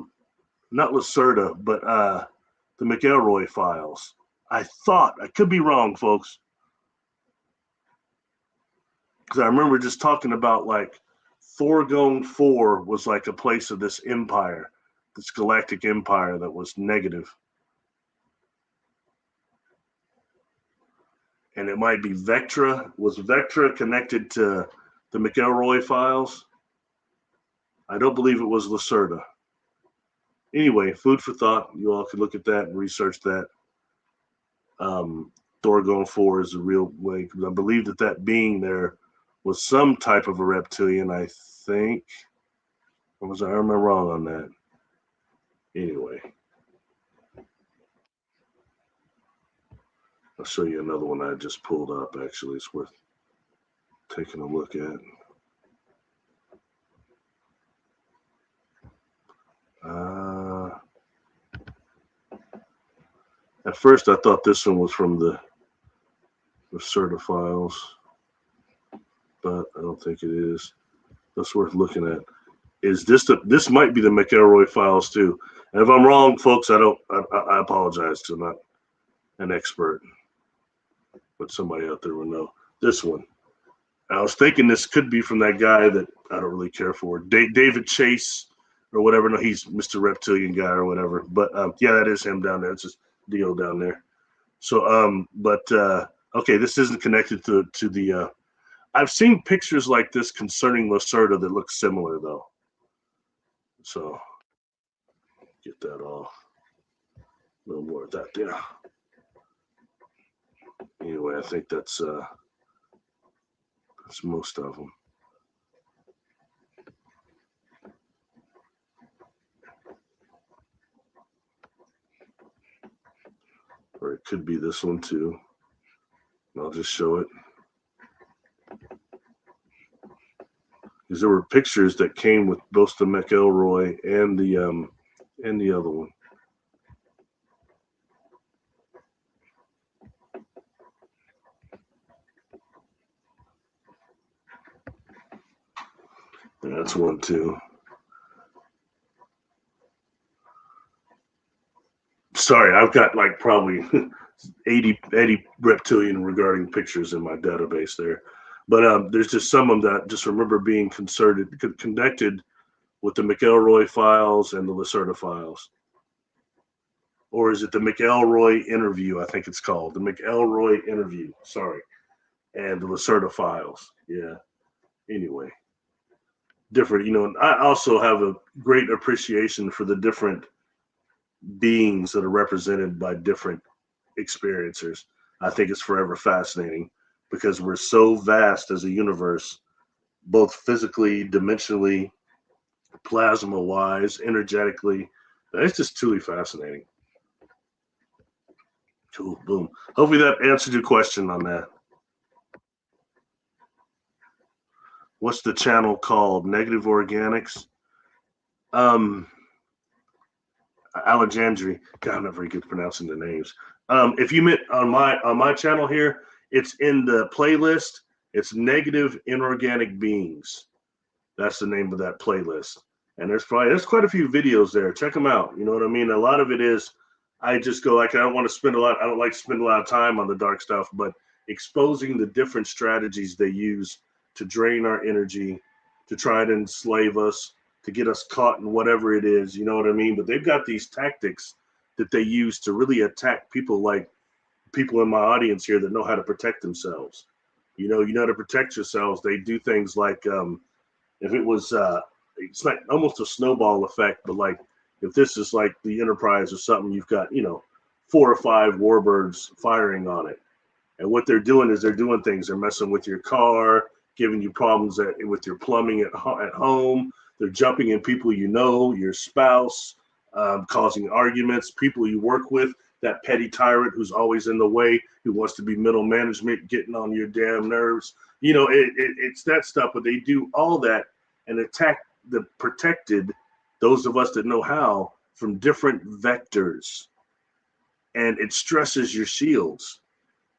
not Lacerda, but the McElroy files. I thought, I could be wrong, folks, because I remember just talking about like Thorgone 4 was like a place of this empire, this galactic empire that was negative. And it might be Vectra. Was Vectra connected to the McElroy files? I don't believe it was Lacerda. Anyway, food for thought. You all could look at that and research that. Thorgone 4 is a real way. I believe that being there was some type of a reptilian, I think. Or was I am I wrong on that? Anyway. I'll show you another one I just pulled up, actually. It's worth taking a look at. At first, I thought this one was from the certifiles, but I don't think it is. That's worth looking at. Is this this might be the McElroy files too? And if I'm wrong, folks, I apologize because I'm not an expert, but somebody out there will know. This one, I was thinking this could be from that guy that I don't really care for, David Chase or whatever. No, he's Mr. Reptilian guy or whatever. But yeah, that is him down there. It's just Dio down there. So okay, this isn't connected to the. I've seen pictures like this concerning Lacerda that look similar though. So get that off. A little more of that there. Anyway, I think that's most of them. Or it could be this one too. I'll just show it. Because there were pictures that came with both the McElroy and the other one. Yeah, that's one too. Sorry, I've got like probably 80 reptilian regarding pictures in my database there. But there's just some of them that just remember being connected with the McElroy files and the Lacerda files. Or is it the McElroy interview? I think it's called the McElroy interview. Sorry. And the Lacerda files. Yeah. Anyway, different. I also have a great appreciation for the different beings that are represented by different experiencers. I think it's forever fascinating because we're so vast as a universe, both physically, dimensionally, plasma wise, energetically. It's just truly fascinating. Cool. Boom. Hopefully that answered your question on that. What's the channel called? Negative Organics. Alexandri. God, I'm not very good at pronouncing the names. If you meant on my channel here, it's in the playlist. It's Negative Inorganic Beings. That's the name of that playlist. And there's quite a few videos there. Check them out. You know what I mean? A lot of it is I just go like, I don't want to spend a lot. I don't like to spend a lot of time on the dark stuff, but exposing the different strategies they use to drain our energy, to try to enslave us, to get us caught in whatever it is, you know what I mean? But they've got these tactics that they use to really attack people, like people in my audience here that know how to protect themselves. You know how to protect yourselves. They do things like, if it was, it's like almost a snowball effect, but like if this is like the Enterprise or something, you've got, 4 or 5 warbirds firing on it. And what they're doing is they're doing things. They're messing with your car, giving you problems with your plumbing at home. They're jumping in people your spouse, causing arguments, people you work with, that petty tyrant who's always in the way, who wants to be middle management, getting on your damn nerves. It's that stuff, but they do all that and attack the protected, those of us that know how, from different vectors. And it stresses your shields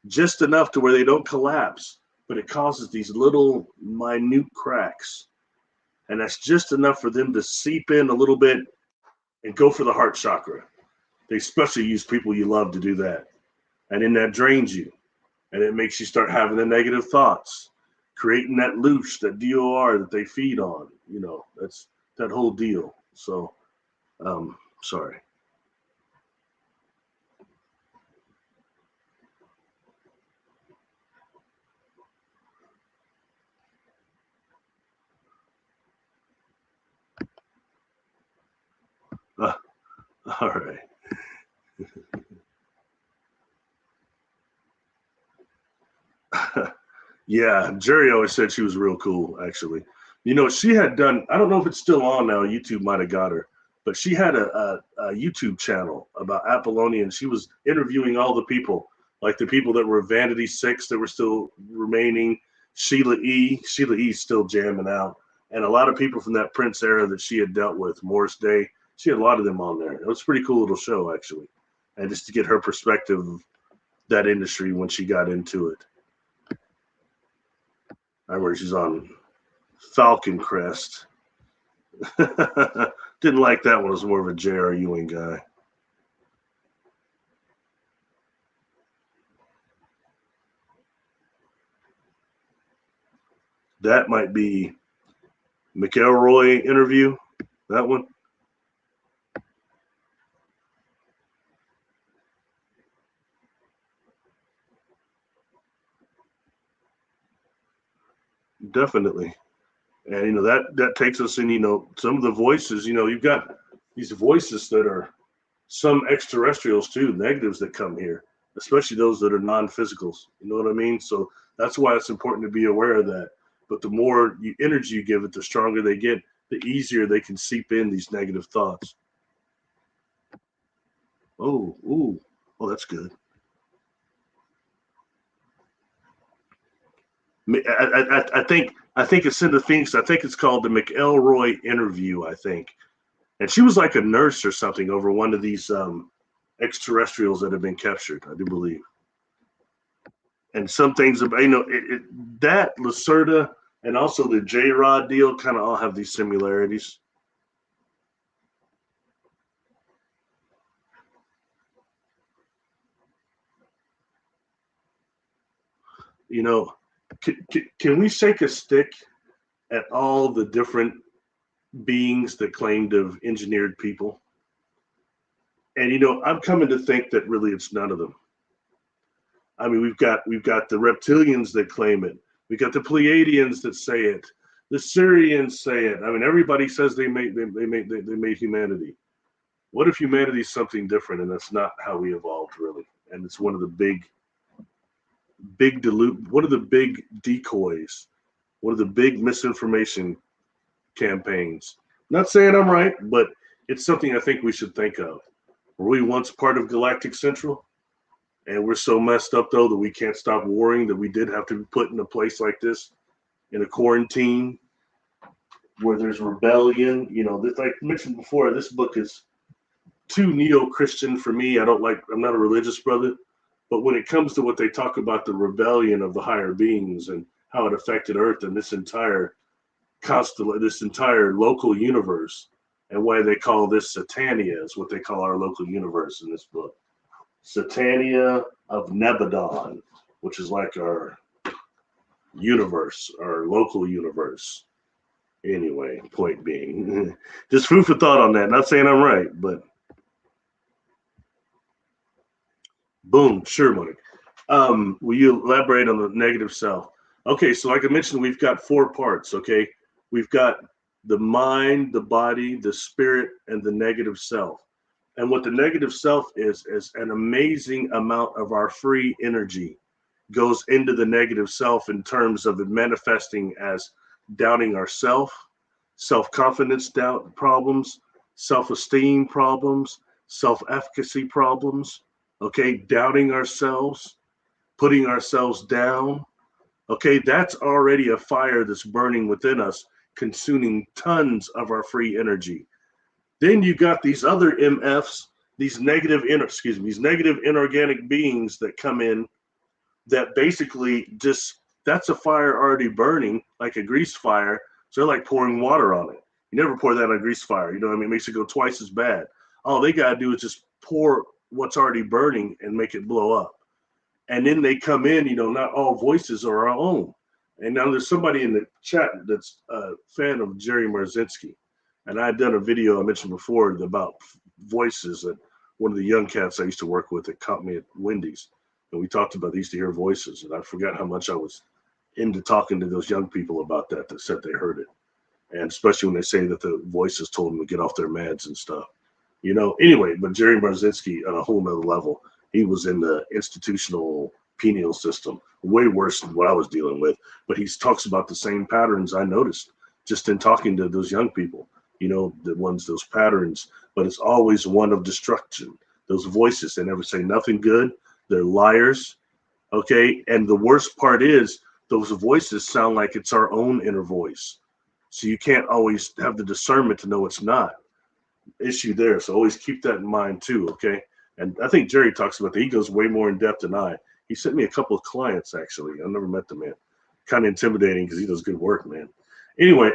just enough to where they don't collapse, but it causes these little minute cracks. And that's just enough for them to seep in a little bit and go for the heart chakra. They especially use people you love to do that. And then that drains you. And it makes you start having the negative thoughts, creating that loosh, that DOR that they feed on. That's that whole deal. So, sorry. All right. Yeah, Jerry always said she was real cool, actually. She had done, I don't know if it's still on now, YouTube might have got her, but she had a YouTube channel about Apollonia, and she was interviewing all the people, like the people that were Vanity 6 that were still remaining, Sheila E's still jamming out, and a lot of people from that Prince era that she had dealt with, Morris Day. She had a lot of them on there. It was a pretty cool little show, actually, and just to get her perspective of that industry when she got into it. I remember she's on Falcon Crest. Didn't like that one. It was more of a J.R. Ewing guy. That might be McElroy interview. That one. Definitely. And that takes us in, some of the voices, you've got these voices that are some extraterrestrials too, negatives that come here, especially those that are non-physicals. You know what I mean? So that's why it's important to be aware of that. But the more energy you give it, the stronger they get, the easier they can seep in these negative thoughts. Oh, that's good. I think it's in the Phoenix. I think it's called the McElroy interview. I think, and she was like a nurse or something over one of these extraterrestrials that have been captured. I do believe. And some things about that Lacerda and also the J Rod deal kind of all have these similarities. Can we shake a stick at all the different beings that claim to have engineered people? And I'm coming to think that really it's none of them. I mean, we've got the reptilians that claim it. We got the Pleiadians that say it. The Syrians say it. I mean, everybody says they made humanity. What if humanity is something different, and that's not how we evolved, really? And it's one of the big one of the big decoys, one of the big misinformation campaigns. Not saying I'm right, but it's something I think we should think of. Were we once part of Galactic Central? And we're so messed up, though, that we can't stop warring, that we did have to be put in a place like this, in a quarantine, where there's rebellion. Like I mentioned before, this book is too neo-Christian for me. I'm not a religious brother. But when it comes to what they talk about, the rebellion of the higher beings and how it affected Earth and this entire local universe, and why they call this Satania is what they call our local universe in this book. Satania of Nebadon, which is like our universe, our local universe. Anyway, point being, just food for thought on that. Not saying I'm right, but boom, sure, Mike. Will you elaborate on the negative self? Okay, so like I mentioned, we've got 4 parts. Okay, we've got the mind, the body, the spirit, and the negative self. And what the negative self is an amazing amount of our free energy goes into the negative self in terms of it manifesting as doubting ourself, self-confidence doubt problems, self-esteem problems, self-efficacy problems, okay, doubting ourselves, putting ourselves down. Okay, that's already a fire that's burning within us, consuming tons of our free energy. Then you got these other MFs, these these negative inorganic beings that come in that basically just, that's a fire already burning, like a grease fire. So they're like pouring water on it. You never pour that on a grease fire. You know what I mean? It makes it go twice as bad. All they got to do is just pour what's already burning and make it blow up. And then they come in, not all voices are our own. And now there's somebody in the chat that's a fan of Jerry Marzinski. And I had done a video I mentioned before about voices that one of the young cats I used to work with that caught me at Wendy's. And we talked about, they used to hear voices. And I forgot how much I was into talking to those young people about that said they heard it. And especially when they say that the voices told them to get off their meds and stuff. Anyway, but Jerry Marzinski on a whole nother level, he was in the institutional penal system, way worse than what I was dealing with. But he talks about the same patterns I noticed just in talking to those young people, those patterns, but it's always one of destruction. Those voices, they never say nothing good. They're liars. Okay. And the worst part is those voices sound like it's our own inner voice. So you can't always have the discernment to know it's not. Issue there. So always keep that in mind too. Okay. And I think Jerry talks about that. He goes way more in depth than I. He sent me a couple of clients actually. I've never met the man. Kind of intimidating because he does good work, man. Anyway,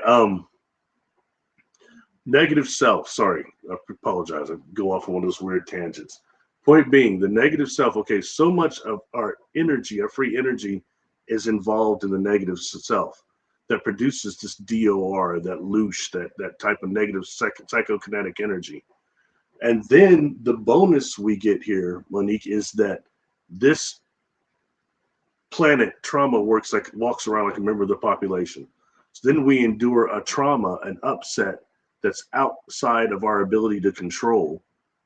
negative self. Sorry, I apologize. I go off on one of those weird tangents. Point being, the negative self. Okay, so much of our energy, our free energy, is involved in the negative self that produces this DOR, that loosh, that type of negative psychokinetic energy. And then the bonus we get here, Monique, is that this planet trauma walks around like a member of the population. So then we endure a trauma, an upset that's outside of our ability to control.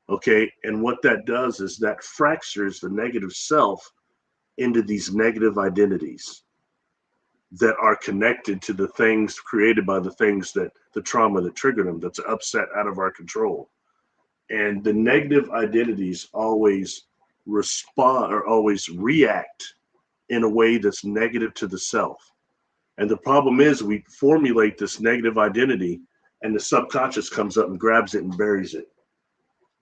Okay. And what that does is that fractures the negative self into these negative identities that are connected to the things created by the things that the trauma that triggered them, that's upset out of our control. And the negative identities always respond or always react in a way that's negative to the self. And the problem is we formulate this negative identity and the subconscious comes up and grabs it and buries it.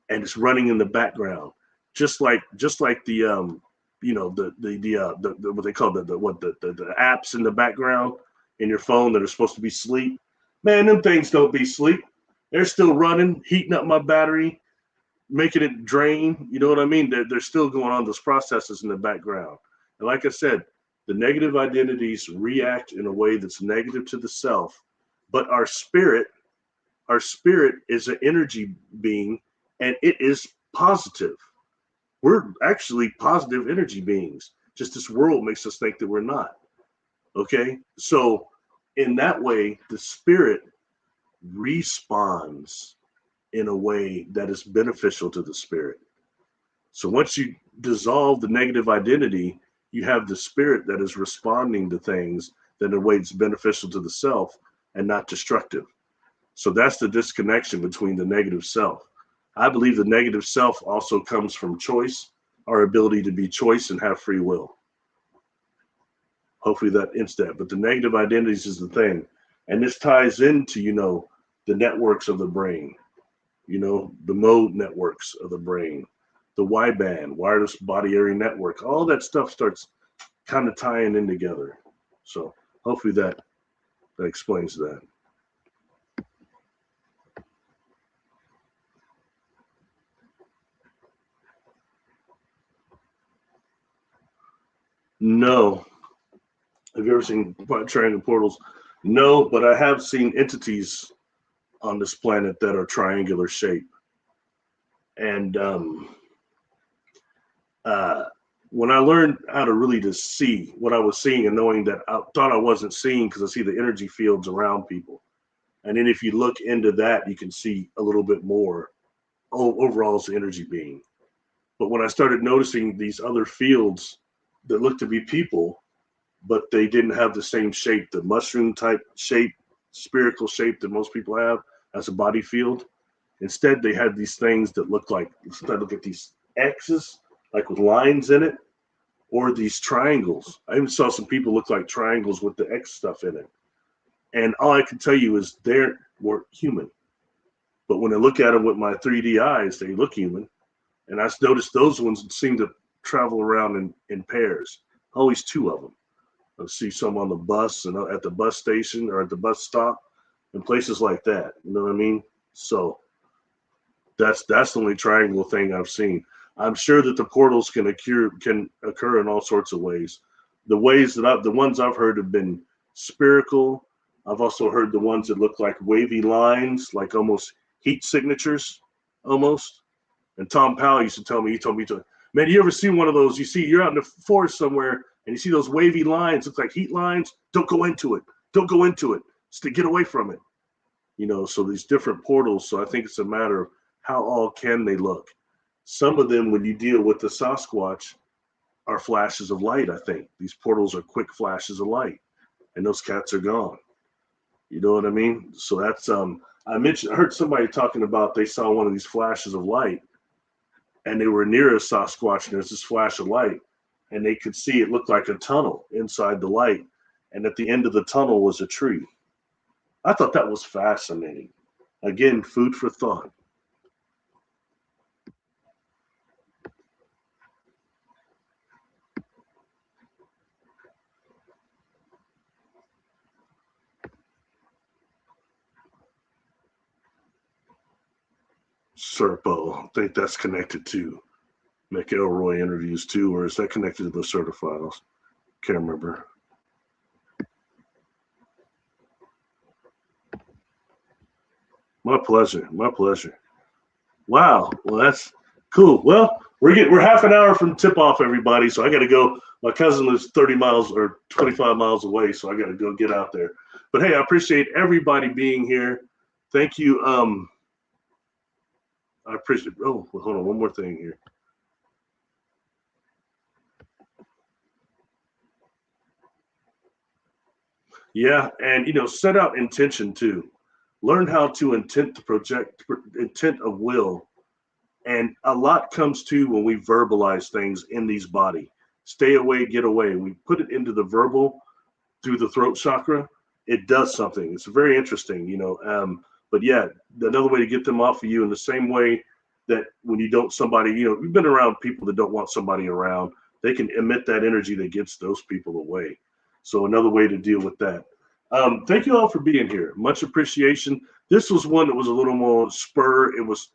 And it's running in the background, just like the what they call the apps in the background in your phone that are supposed to be sleep. Man, them things don't be sleep. They're still running, heating up my battery, making it drain. You know what I mean? They're still going on those processes in the background. And like I said, the negative identities react in a way that's negative to the self, but our spirit is an energy being, and it is positive. We're actually positive energy beings. Just this world makes us think that we're not. Okay? So in that way, the spirit responds in a way that is beneficial to the spirit. So once you dissolve the negative identity, you have the spirit that is responding to things that in a way that's beneficial to the self and not destructive. So that's the disconnection between the negative self. I believe the negative self also comes from choice, our ability to be choice and have free will. Hopefully that ends that. But the negative identities is the thing. And this ties into, the networks of the brain, the mode networks of the brain, the Y-band, wireless body area network, all that stuff starts kind of tying in together. So hopefully that explains that. No. Have you ever seen triangle portals? No, but I have seen entities on this planet that are triangular shape. And when I learned how to really to see what I was seeing and knowing that I thought I wasn't seeing because I see the energy fields around people. And then if you look into that, you can see a little bit more overall as the energy being. But when I started noticing these other fields that looked to be people, but they didn't have the same shape, the mushroom type shape, spherical shape that most people have as a body field. Instead, they had these things that look like, I look at these X's, like with lines in it, or these triangles. I even saw some people look like triangles with the X stuff in it. And all I can tell you is they weren't human. But when I look at them with my 3D eyes, they look human. And I noticed those ones seem to travel around in pairs, always two of them. I see some on the bus and at the bus station or at the bus stop and places like that. You know what I mean? So that's the only triangle thing I've seen. I'm sure that the portals can occur in all sorts of ways. The ones I've heard have been spherical. I've also heard the ones that look like wavy lines, like almost heat signatures, almost. And Tom Powell used to tell me, man, you ever see one of those? You're out in the forest somewhere and you see those wavy lines, look like heat lines. Don't go into it. Don't go into it. Get away from it. So these different portals. So I think it's a matter of how all can they look. Some of them, when you deal with the Sasquatch, are flashes of light. I think these portals are quick flashes of light, and those cats are gone. You know what I mean? So that's I heard somebody talking about they saw one of these flashes of light, and they were near a Sasquatch, and there's this flash of light, and they could see it looked like a tunnel inside the light, and at the end of the tunnel was a tree. I thought that was fascinating. Again, food for thought. Serpo, I think that's connected to McElroy interviews too, or is that connected to the certifiles? Can't remember. My pleasure. My pleasure. Wow. Well, that's cool. Well, we're half an hour from tip off, everybody. So I got to go. My cousin lives 30 miles or 25 miles away, so I got to go get out there. But hey, I appreciate everybody being here. Thank you. I appreciate. Oh, well, hold on. One more thing here. Yeah, and set out intention too. Learn how to project intent of will. And a lot comes to when we verbalize things in these body. Stay away, get away. We put it into the verbal through the throat chakra. It does something. It's very interesting, But yeah, another way to get them off of you in the same way that when you don't somebody, you've been around people that don't want somebody around, they can emit that energy that gets those people away. So another way to deal with that. Thank you all for being here. Much appreciation. This was one that was a little more spur. It was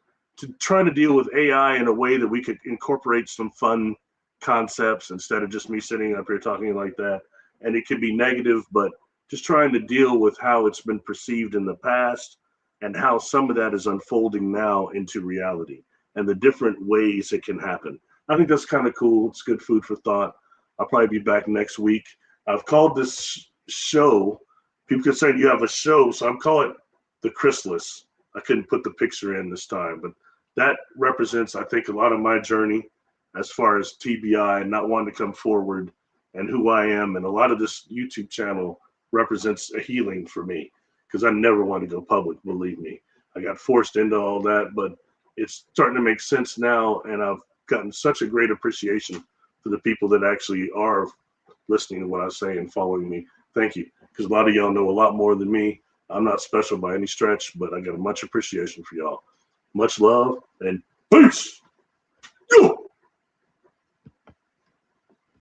trying to deal with AI in a way that we could incorporate some fun concepts instead of just me sitting up here talking like that. And it could be negative, but just trying to deal with how it's been perceived in the past and how some of that is unfolding now into reality and the different ways it can happen. I think that's kind of cool. It's good food for thought. I'll probably be back next week. I've called this show, people could say you have a show, so I'm calling it the Chrysalis. I couldn't put the picture in this time, but that represents, I think, a lot of my journey as far as TBI and not wanting to come forward and who I am. And a lot of this YouTube channel represents a healing for me because I never wanted to go public, believe me. I got forced into all that, but it's starting to make sense now. And I've gotten such a great appreciation for the people that actually are listening to what I say and following me. Thank you. Because a lot of y'all know a lot more than me. I'm not special by any stretch, but I got a much appreciation for y'all. Much love and peace.